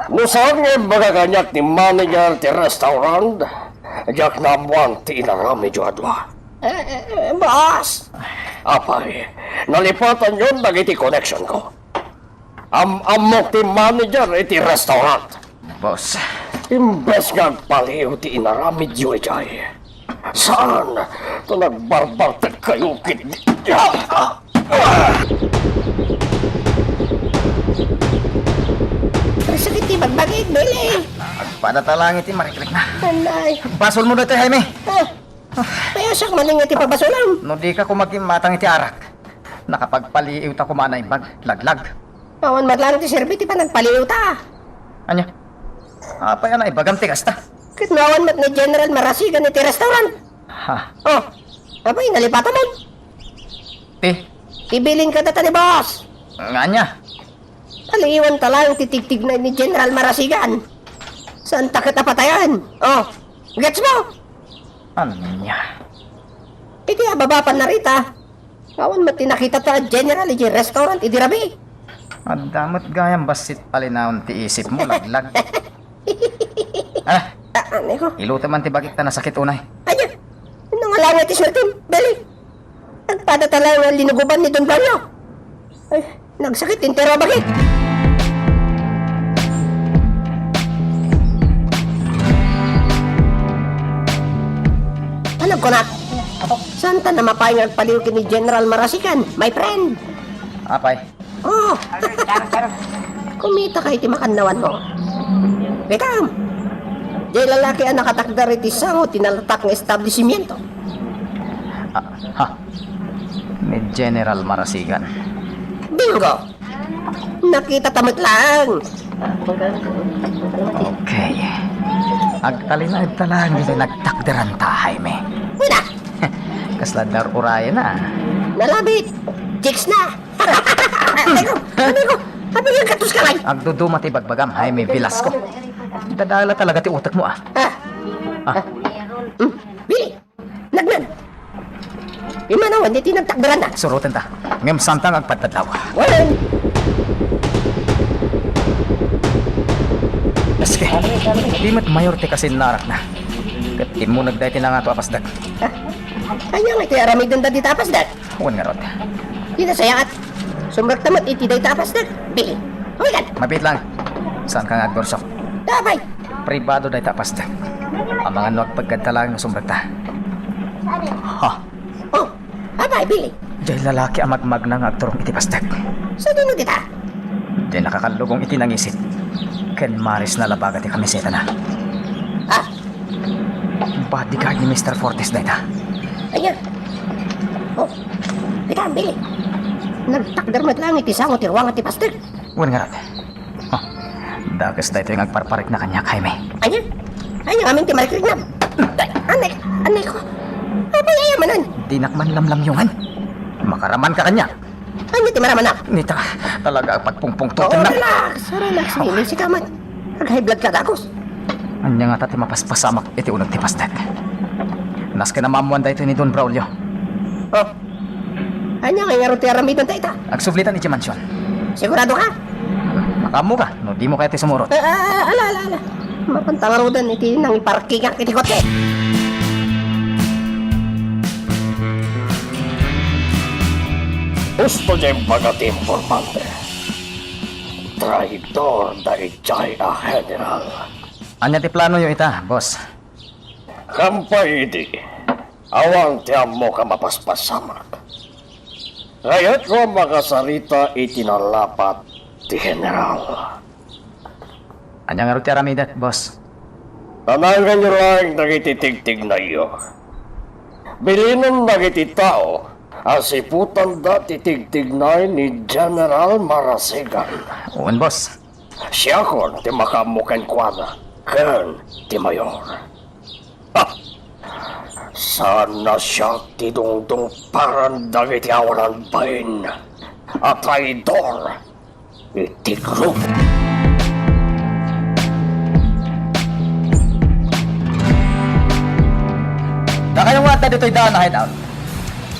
Nusang nga baga kanyak ni manager ti restaurant, jak namuan ti inarami jo adwa. Boss! Apay, nalipatan yun dagiti connection ko. Amok ti manager iti restaurant. Boss. Imbes nga paliw ti inarami jo ijay. Saan? Ito nagbarbartek kayo kit... Sakit di magbagit, Bili. Padatalangit ti mariklik na. Anay. Basol mo na ito, Jaime. Kaya siya maning iti pabasulang. No di ka kumagimatang iti arak. Nakapagpaliiw ta kumanay laglag. Awan madlang ti serbi ti pa nagpaliw ta. Anya? Apa yan ay bagamti kasta? Kitnawan mat ni General Marasigan iti restaurant. Ha? Oh, abay, nalipatan mo. Ibilin ka data ni boss. Anya? Aliwan talang titigtig na ni General Marasigan. Saan ta kita patayan? Oh, gets mo? Anya? Iti ababapan na rita. Awan mat tinakita ta General iti restaurant iti rabi. Ang damot gayang basit palinawon ti isip mo laglag. Ah, Ano ko? iluto man ti bagit na nasakit unay. Anya, nangalangan iti swertin, Beli. Nagpada talang linuguban ni Don Blanco. Ay, nagsakit intero bagit. Alam ko na. Saan ta na mapayang nagpaliw ni General Marasigan, my friend? Apay, Oh, kumita kayo ti makannawan mo. Bekam, di lalaki ang nakatakdar iti sango tinalatak ng establishmento. ni General Marasigan. Bingo! Nakita tamot lang. Okay. Agtalinag talang nila nagtakderan ta, Jaime. Wala, Kasladar uraya na. nalabit. Chicks na. Amigo, katus ka lang. Agduduma ti bagbagam, Jaime Velasco. Dadala talaga ti utak mo, ah. Bili, nagnan. Imanawan, di tinagtakdaran na. Surutan ta. Ngem santang agpadtadlaw. Walang. Aske, di mat mayor ti kasi narak na. Kat mo nagday ti na nga to apasdag. Kanya nga iti aramig danda di tapas dat. Huwag nga rod. Di na sayangat. Sumrak tamat iti day tapas dat. Bili, huwigan. Mabit lang. Saan ka nga agborsok? Dabay. Pribado day tapasdag. Ang mga nuwag pagkadtalang na sumbragta. Ha? Oh, abay, Bili. Dahil lalaki ang magmag na nga agturong iti pasdag. Sa dino kita. Dahil nakakalugong iti nangisit. Ken Maris na labagat ti kamiseta na. Ah, Bodyguard ni Mr. Fortes day ta. ayan. Oh, kita, Bili. Nagtakdar mat lang iti sango tirwang ati pastig. Huwag nga rod. Oh, dagas day ito yung agparparik na kanya, Jaime. Ayan. Ayan, amin ti marikrig na. Anay ko. Abay, ayamanan. Di nakman lamlamyungan. Makaraman ka kanya. Ano ti maraman na? Nita, talaga pagpungpung Oo, tutin na. relax. Nili si kamat. Nag-high blood ka dakos. Anya nga tati mapaspasamak iti unag ti pasdag. Nas ka na mamuan da ito ni Don Braulio. Oh. Anya nga nga ron ti aramidan tayo ta. Agsublitan iti mansyon. Sigurado ka? Makamu ka, no di mo kaya ti sumurot. Ala. Mapantangarudan iti nang iparking ang iti kote. Gusto niya yung pagkatimpormante. Traidor na ijay a general. Anya ti plano yung ita, boss. Kampay di. Awang tiyam mo ka mapaspasamak. Ngayon ko makasarita itinalapat ti general. Anya nga rin ti aramidat, boss. Tanangan nyo lang nagititigtig na iyo. Bilinan nagiti tao, asiputan da titigtignay ni General Marasigan. Uwan, boss. Siya kon ti makamukan kwa ken ti mayor. Ha! Sana siya ti dungdung paran dagiti awanan bain at traidor iti grupo. Da kayong wata dito'y daan na hideout.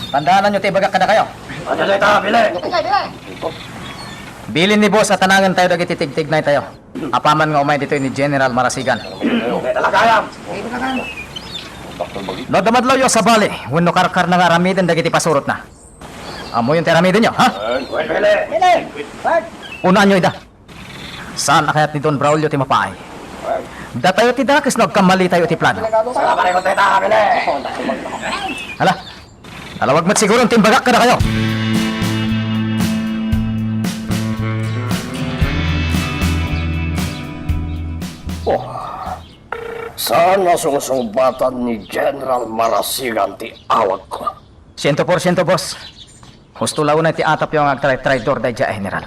Tandaanan nyo, tibagak ka na kayo. Ano na ita, bili? Bilin ni boss at tanangan tayo dagiti tigtignay tayo. Apaman nga umay dito'y ni General Marasigan. Talagayam! No damadlaw yo sa bali, wenno karkar na nga ramiden dagiti pasurot na. Amo yung tiramiden nyo, ha? Unaan nyo ida. Saan akayat ni Don Braulio ti mapaay? Da tayo ti dakis nagkamali tayo ti plano. Hala, alawag mat siguro ang timbagak ka na kayo. Sana sungsumbatan ni General Marasigan ti awag ko. 100% boss. Husto law na ti atap yung agtray-traidor da general.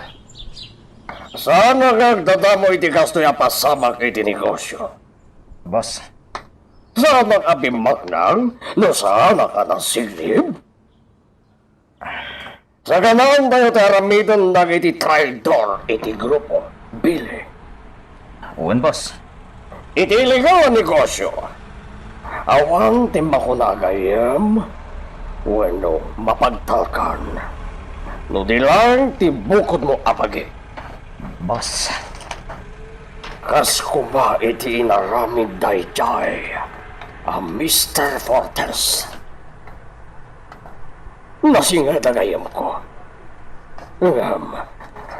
Sana kagdadamo iti kastoy apasamak iti negosyo. Boss, Sana abimak nang no sana ka nasilib. Sa ganaan tayo taramidon ng iti traidor iti grupo. Bili. uwan boss. Iti iligaw ang negosyo. Awang timbakunagayam. Bueno, mapagtalkan. No di lang tibukod mo apagi. Boss, Kas kuma iti inaramid dayjay. A Mr. Fortes. Nasingad agayam ko.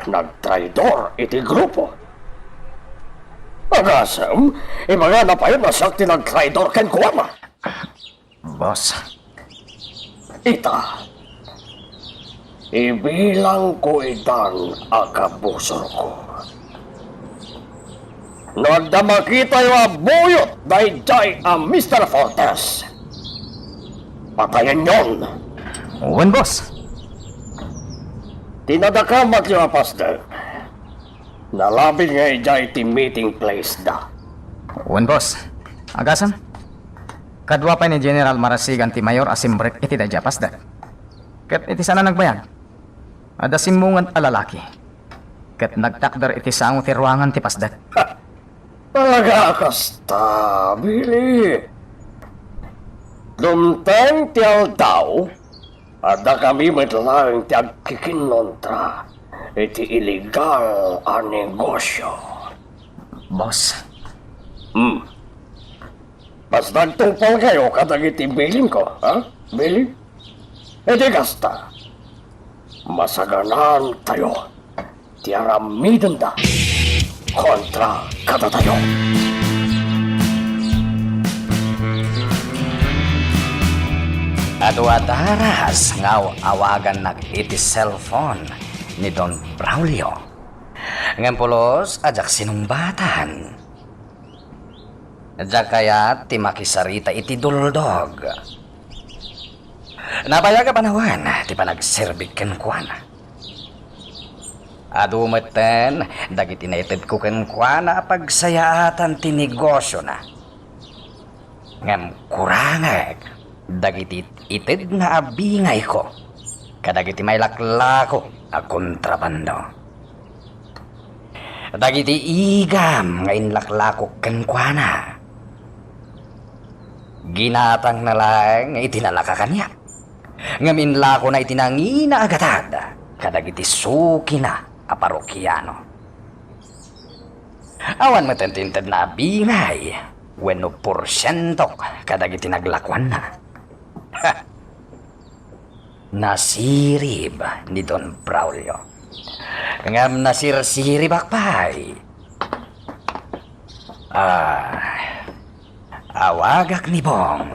Nagtraidor iti grupo. Agasam, imaga na pa yun nasakti nagtraidor ken kuwama. boss. Ita, ibilang ko itang akabusor ko. Nagdamakita yung abuyot dahil jay ang Mr. Fortes. Patayan yon. Uwan boss. Tinadakamat yung pastor. Nalabing nga ijay ti meeting place da. Uwan boss. Agasan? Kadwa pa ni General Marasigan ti Mayor Asimbrek iti da japas da. Ket iti sana nagbayag. Ada simungan alalaki. Ket nagtakder iti sango ti ruangan ti pasdat. Talaga kasta, Billy. Lumtang ti aldaw, ada kami matlang ti agkikinontra iti illegal a negosyo. Boss, Mas nagtungpal kayo kadag iti bilin ko, ha? Billy? E di kasta, masaganan tayo ti aramiden da kontra kada tayo. Adwadaras ngaw awagan iti cellphone ni Don Braulio. Ngam pulos ajak sinumbatan. Ajak kaya ti makisarita iti duldog. Nabayaga panawan ti panagserbik ken kuana. Adumeten dagiti naited ko ken kuana pagsayaatan ti negosyo na. Ngam kurangag dagiti ited nga abingay ko. Kadagiti may laklako a kontrabando. Dagiti igam nga inlaklako ken kuana. Ginatang na lang itinalaka kanya. Ngaminla ko na itinangina agatad. Kadagiti suki na a parokyano. Awan matentinted na bingay. Wenno porsyento kadagiti naglakwan na. nasirib ni Don Braulio. Ngam nasirsirib akpay. Awagak ni Bong.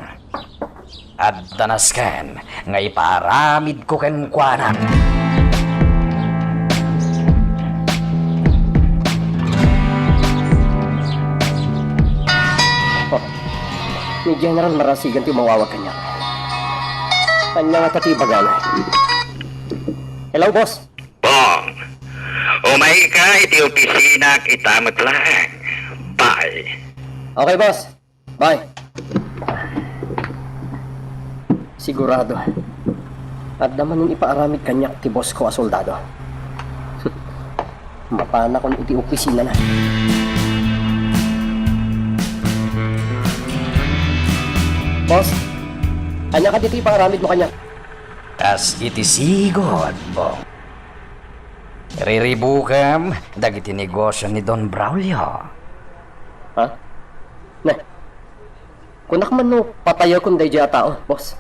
At danasken nga iparamid ko ken kuana. Ni General marasigan ti mawawag kanya. Kanya nga tatibagan. Hello, boss. Bong, umay ka iti opisina itamat lang. Bye. Okay, boss. Bye. Sigurado. At naman yung ipaaramid kanya ti boss ko a soldado. Mapana kon iti opisina na. Boss, anya ka dito ipaaramid mo kanya. As iti sigod, Bong. Riribukam dagiti negosyo ni Don Braulio. Ha? Ne. Kunak man no, patayo kung day dya tao, boss.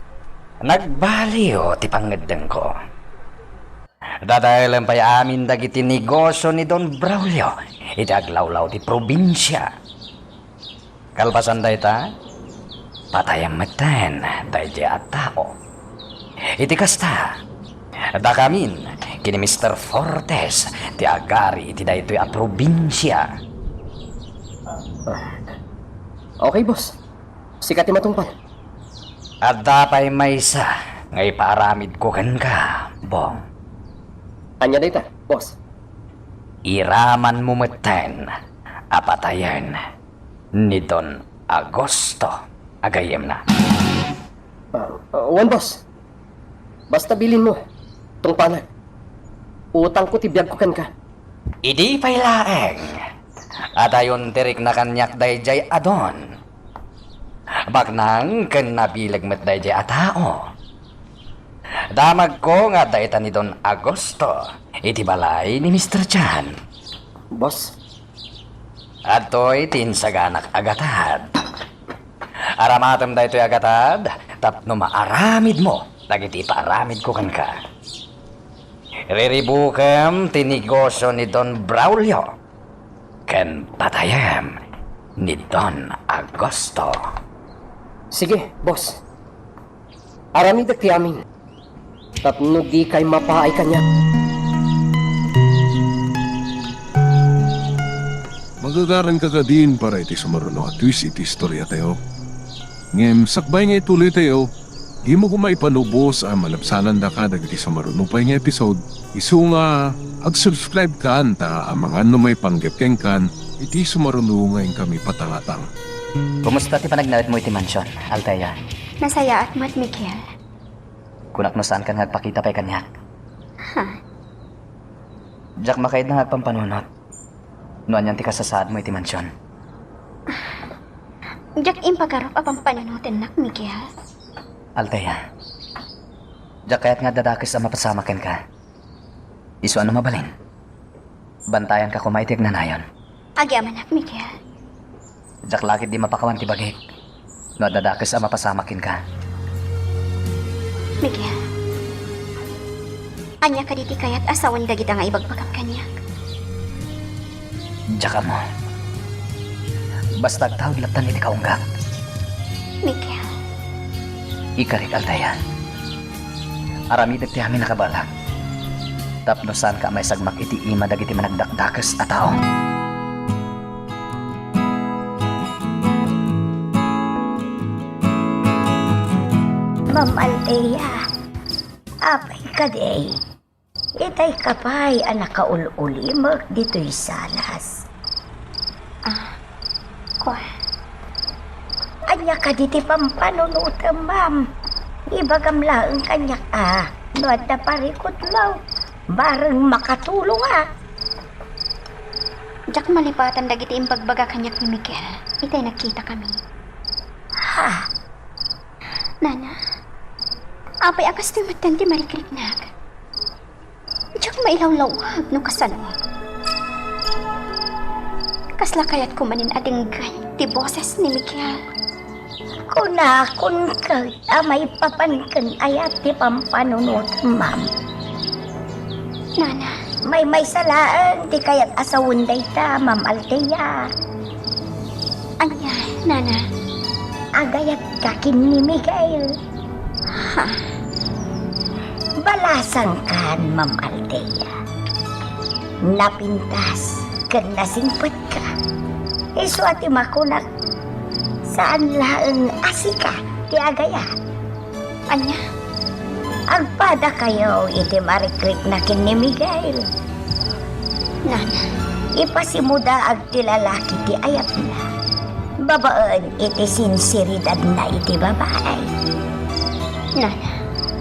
Nagbaliw ti pangadeng ko. Dadahilan pa'y amin dagiti negosyo ni Don Braulio. Iti aglawlaw ti probinsya. Kalpasan day ta, patayang matan day dya tao. Iti kasta, dakamin kini Mr. Fortes ti agari iti daytoy a probinsya. Okay, boss. Sikat ti matungpal. At dapay maysa nga iparamid ko ken ka, Bong. Anya day ta, boss. Iraman mo meten apatayan ni Don Agosto agayem na. One boss. Basta bilin mo. Tungpanan. Utang ko tibiyag ko kan ka. Idi pa'y laeng. At ayon tirik na kanyak dayjay adon. Bagnang ken nabilag met dayjay a tao. Damag ko nga dayta ni Don Agosto. Iti balay ni Mr. Chan. Boss. At to'y tinsaganak agatad. Aramatam daytoy agatad. Tapno maaramid mo. Dagiti paaramid ko kan ka. Riribukam tinegosyo ni Don Braulio. Ken patayam ni Don Agosto. Sige, boss. Aramid at tiyamin. Tapno di kay mapaay kanya. Magagaran ka din para iti sumaruno at twist iti istorya tayo. Ngem, sakbay nga ituloy tayo. Di mo kumay panubos ang malapsanan da ka dagiti sumaruno pa nga episode. Isu nga, ag-subscribe ka anta ang mga may panggapkeng kan iti sumaruno ngayon kami patangatang. Kumusta ti panagnalit mo iti mansyon, Althea? Nasaya at mat, Miguel. Kunak no saan ka nagpakita pa'y kanyak? Jack makaid na nagpampanunot. Noan yan ti kasasaad mo iti mansyon. Jack impagarap apang panunutin nak, Miguel. Althea, Jack kaya't nga dadakis ang mapasamakin ka. Isu ano mabalin? Bantayan ka kumaitig na nayon. Agyaman nak, Miguel. Jack lakit di mapakawan ti bagik. No dadakis ang mapasamakin ka. Miguel. Anya ka diti kayat asawan dagita nga ibagbagam kanyak. Jack mo. Basta agtawag laptan iti kaunggak. Miguel. Ikarik, Althea. Aramid ti amin nakabalak. Tapno saan ka may sagmak iti ima dagiti managdakdakas a tao. Ma'am Althea, apay ka day. Itay kapay anak kaululimag dito'y salas. Kwa. Anya ka diti pampanunutam, ma'am. Ibagam laeng kanyak no at naparikot mo. Bareng makatulong Jack malipatan dagiti imbagbaga kanyak ni Miguel. Itay nakita kami. Ha? Nana, apay akas ti matan ti marikliknak. Jack mailawlawag no kasano. Kasla kayat kumanin ating gan ti boses ni Miguel. Kunakon ka, may papankan ayat ti pampanunod, ma'am. Nana, May salaan ti kayat asawon day ta, Ma'am Althea. anya, Nana. Agayat kakin ni Miguel. Balasan kan, Ma'am Althea. Napintas, kan nasingpet ka. Isu ati makunak. Saan laang asika ti agayat? Anya, Agpada kayo iti marikrik na kin ni Miguel. Nana. Ipasimuda ag ti lalaki ti ayat na. Babaan iti sinseridad na iti babae. Nana.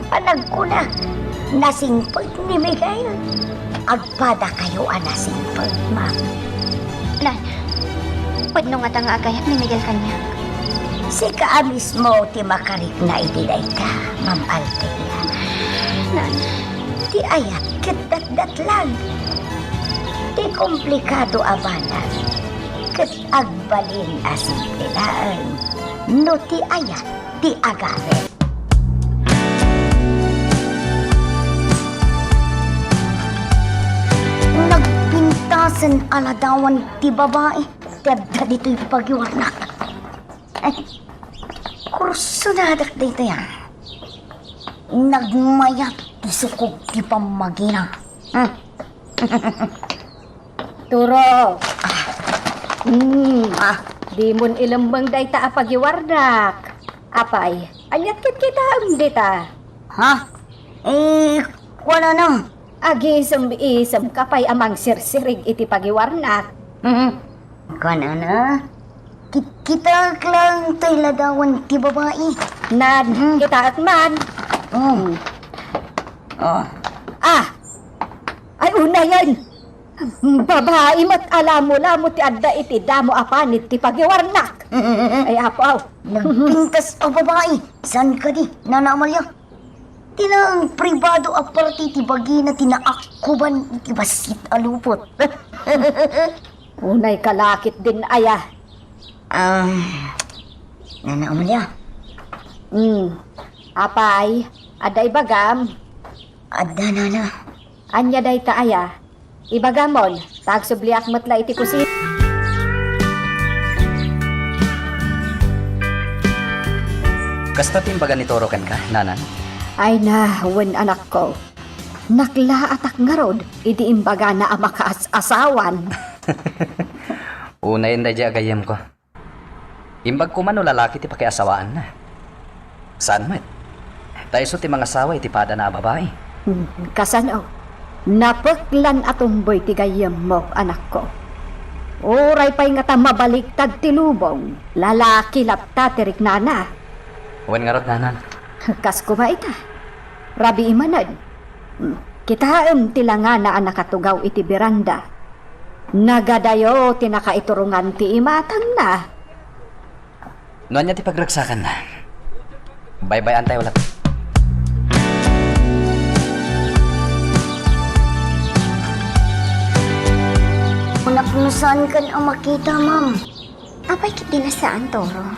Panagkunak, nasingpag ni Miguel. Agpada kayo ang nasingpag, ma'am. Nana. Pwede nga tanga agayat ni Miguel kanya. Si kaa mismo ti makarik na itiday ka, Ma'am Althea. Nana. Ti ayat kitdat-dat lang. Ti komplikado abanan. Ket agbalin asin tilaan. No ti ayat ti agare. Nagpintasan aladawan ti babae. Tadda dito'y pagiwarnak. Kurso na adak dito yan. Nagmayat ti sukog ti pamagina. Turo. Di mon ilambang day ta apagiwardak. Apay, anyat kit kita dita. Ha? Wala na. Agisam-isam kapay amang sirsirig iti pagiwarnak. Kana na. Kita lang tayo ladawan ti babae. Nad, kita at man. Ay una yan. Babae mat alamo-lamo ti adda iti damo apanit ti pagiwarnak. Ay apaw. Nagpintas ang babae. San ka di, Nana Amalia? Tinang pribado aparti ti bagi na tinaakuban iti basit alupot. Unay kalakit din aya. Nana Amalia? Apay, aday bagam. Adda, Nana. Anya day ta aya. Ibagamon, tagsubliak matla iti kusit. Kasta timbagan ni Toro ken ka, nanan? Ay na, wen anak ko. Naklaatak nga rod, iti imbaga na amakaas-asawan. Unayin na dya agayam ko. Imbag ko man o lalaki ti pakiasawaan na. Saan mo? Tayo ti mga asawa iti pada na babae. Kasano? Napaklan atumboy ti gayam mo, anak ko. Oray pa'y nga ta mabaliktad ti lubong. Lalaki lapta tirik nana. Uwan nga rod, nanan. Kas kumaita. Rabi imanad. Kitaem tilanga na nakatugaw iti beranda. Nagadayo tinakaiturungan ti imatang na. Noan niya ti pagragsakan na. Bye-bye antay ulat. Nasaan kan ang makita, ma'am? Apay kit dinasaan, Toro.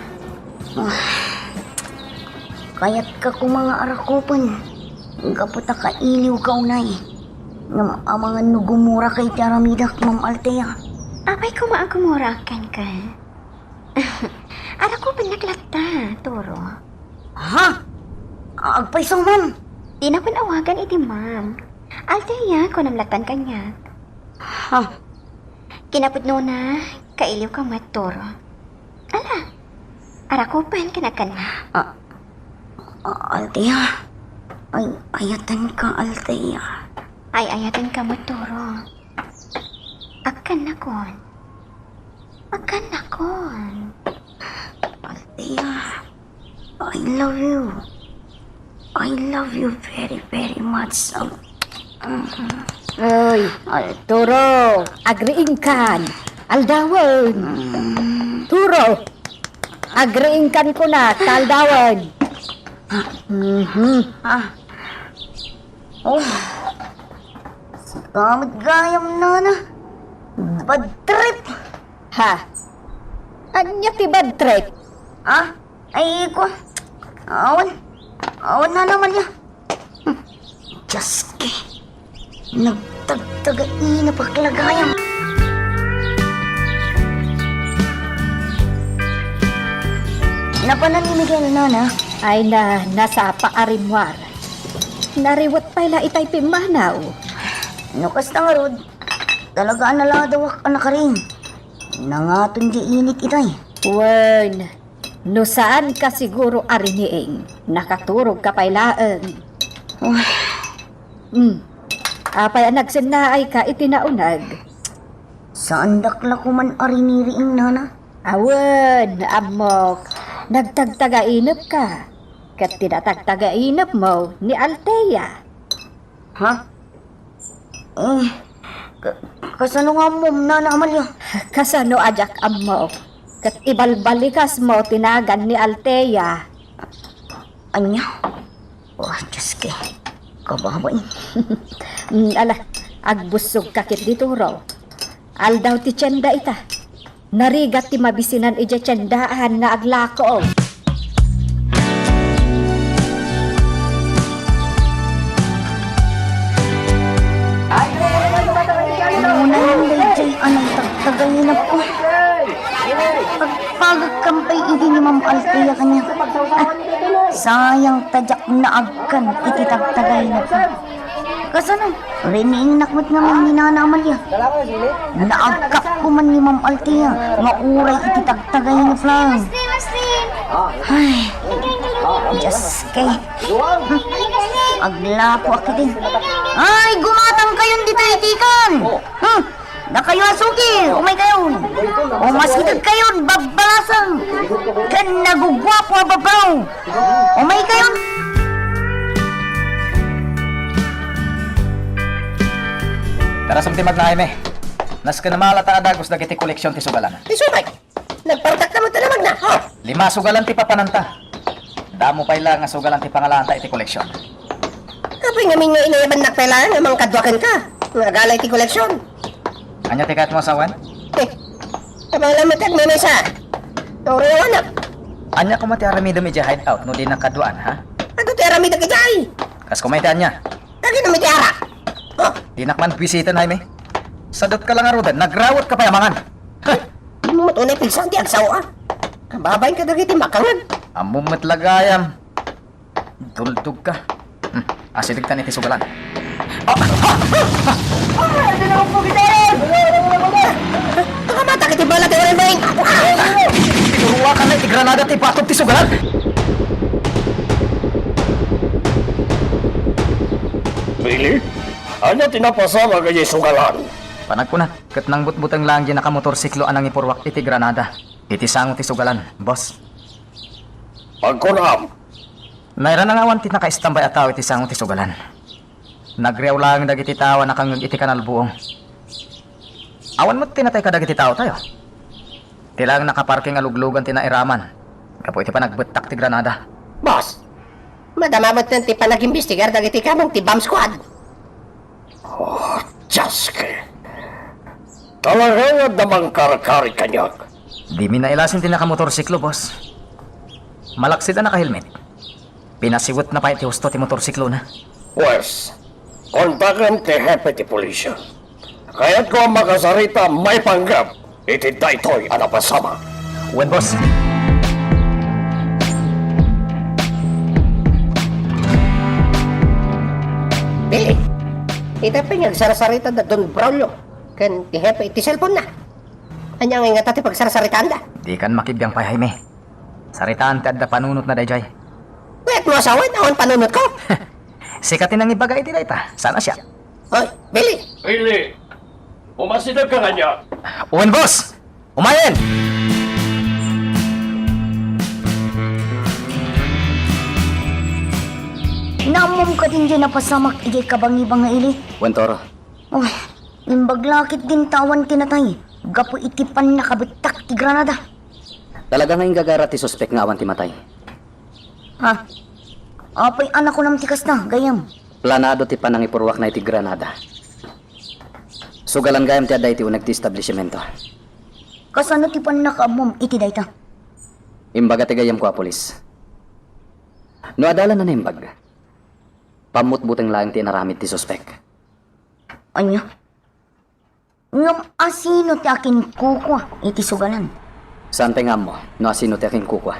Kaya't ka kung mga arakupan. Kaputa ka iliw ka unay. Nga ang mga nugumura kay Taramidak, Ma'am Althea. Apay kumaagumurakan ka. Ara ko pinaglata, Toro. Ha? Agpaisaw, ma'am. Di na awagan iti ma'am. Althea, ko namlatan kanya. Ha? Kinapudno na, kailiw ka mat, Toro. Ala, ara ko pan kanakan na. Althea. Ay, ayatan ka, Althea. Ay, ayatan ka mat, Toro. Akan na kon. Akan na kon. Althea, I love you. I love you very, very much. Oy, Turo, agriing kan. Aldawan. Turo, agriing kan ko na, taldawan. Oh, gamit gayam na na. Bad trip. Ha? Anya ti bad trip? Ha? Ay, ko. Awan. Awan na naman niya. Diyos ke. Nagtagtagai na paglagayam. Napanan ni Miguel, nana. Ay nasa paarimwar. Nariwat pala itay pimanaw. Nukas na nga, Rod. Talagaan na lang daw ka na ka rin. Nangaton di init itay. Wen, no saan ka siguro ariniing? Nakaturog ka pailaan. Apay nagsinnaay ka itinaunag. Saan dakla ko man ariniriing, nana? Awen, amok. Nagtagtaga-inap ka. Kat tinatagtaga-inap mo ni Althea. Ha? Kasano nga mo, nana Amalia? Kasano ajak amok. Kat ibalbalikas mo tinagan ni Althea. Anya? Oh, Diyos ke. Kababain. Ala, agbusog kakit dito raw. Aldaw ti tiyenda ita. Narigat ti mabisinan ija tiyendaan nga aglako. Muna yung dayjay anang tagtagayin na po. Pagpagkampay idi ni Ma'am Althea kanya. Sayang tajak na agkan iti tagtagayin na po. Kasano? Riniing nakmat nga man ni Nana Amalia. Naagkap ko man ni Ma'am Althea. Nga uray iti tagtagayin na flang. Ay, Diyos kay. Aglapo akitin. Ay, gumatang kayon dito itikan. Na kayo asuki, umay kayo. O maskitag kayon, babalasan. Kan nagugwapo babaw. Umay kayon. Tara sumti magnaime. Nas ka na malata adagos dagiti koleksyon ti sugalan. Isumay! Nagpartak naman talamag na! Oh! 5 sugalan ti papananta. Damo pay lang nga sugalan ti pangalanta iti koleksyon. Kapag namin nga inayaban na kailangan nga mga kadwakan ka. Nagalay ti koleksyon. Anya ti kahit mo asawan? Kapag lamat at may mesa. Toro yung anak. Anya ko mati aramido medya hideout no di nakaduan ha? Ano ti aramid na kajay? Kas kumaiti anya. Kagi naman ti ara. Oh! Di nakman bisita na ime. Sadot ka lang arudan, nagrawat ka payamangan. Matunay pilsan ti agsawa. Kababayin ka dagiti makangan. Amumet lagayam. Tuldog ka. Asilig tan iti sugalan. Nakamata kiti balat yung rin Tinuruwa ka na iti granada ti patog ti sugalan. Really? Ano tinapasama kay sugalan? Panagpuna, kat nang butbutang lang dyan nakamotorsiklo anang ipurwak iti granada. Iti sango ti sugalan, boss. Pagkunam, Mayroon nga awan ti naka-istambay at tao iti sango ti sugalan. Nagriyaw lang dagiti tao na kang iti kanal buong. Awan mo tinatay ka dagiti tao tayo. Tilang nakaparking aluglugan ti nairaman. Kapo iti pa nagbetak ti granada. Boss, madamamat ng ti panag-imbestigar dagiti kamang ti bomb squad. oh, Jaske. Talagang damang karkari kanyak. Di mi nailasin ti nakamotorsiklo, boss. Malaksid na naka-helmet. Pinasiwot na pa iti husto ti motorsiklo na. Wes, kontakan ti hepe ti pulisya. Kaya't ko makasarita may panggap. Iti daytoy anapasama. Wen, boss. Billy, ita pa nga sarasarita da Don Braulio. Kan ti hepe iti cellphone na. Anya nga nga tati pagsarasaritaan da. Di kan makibyang pa, Jaime. Saritaan ti adda panunot na dayjay. Wait mo asawan, awan panunod ko. Sikatin ang ibagay ti dayta. Sana siya. Hoy, Billy, Really? Umasidag ka kanya. Wen, boss! Umayan! Namom ka din dyan napasamak ijay kabangi-bang nga ili. Wen, Toro. Oh, imbaglakit din tawan tinatay. Gapo itipan nakabitak ti granada. Talaga nga yung gagara ti suspek nga awan ti matay. Ha? Apay anak ko nam tikas na, gayam. Planado ti panangipurwak na iti granada. Sugalan gayam ti aday ti unag ti establishmento. Kasano ti pan nakaamom iti dayta? Imbaga tigayam ko, polis. No adala na imbag. Pamutbutang lang ti naramit ti suspek. Anya? Ngam asino ti akin kukwa iti sugalan. Saan pengam mo? No asino ti aking kukwa.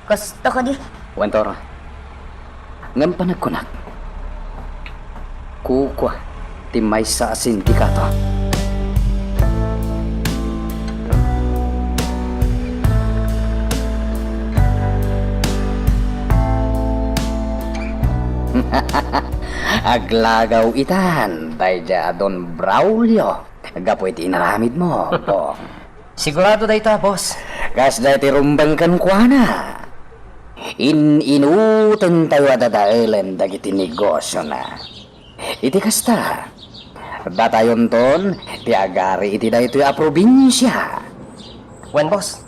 Kasta ka di. Wentor. Ngam panagkunak. Kukwa ti may sa sindikato. Aglagaw itan, dayja Don Braulio. Gapoy ti inaramid mo, Bong. Sigurado da ita, boss. Kas dati rumbang kan kuana. Inutan tayo adadailan dagiti negosyo na. Iti kasta. Datayon ton, ti agari iti da ito a probinsya. Wen, boss.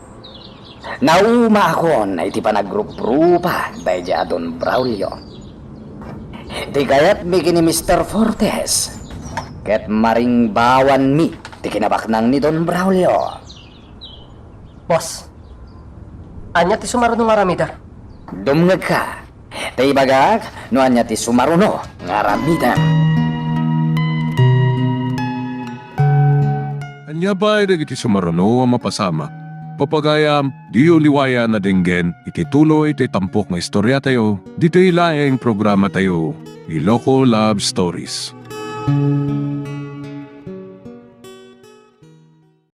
Nauma akon na iti panagrup-rupa dayja Don Braulio. Di kayat bigini Mr. Fortes. Ket maring bawan mi, ti kinabaknang ni Don Braulio. Boss. Anya ti sumaro nung aramida. Dumngag ka. Ti bagag, no anya ti sumaruno, ngaramidan. Anya ba ay iti sumaruno ang mapasama? Papagayam, di uliwaya na dinggen, iti tuloy iti tampok na istorya tayo, dito ilaing programa tayo, Iloko Love Stories.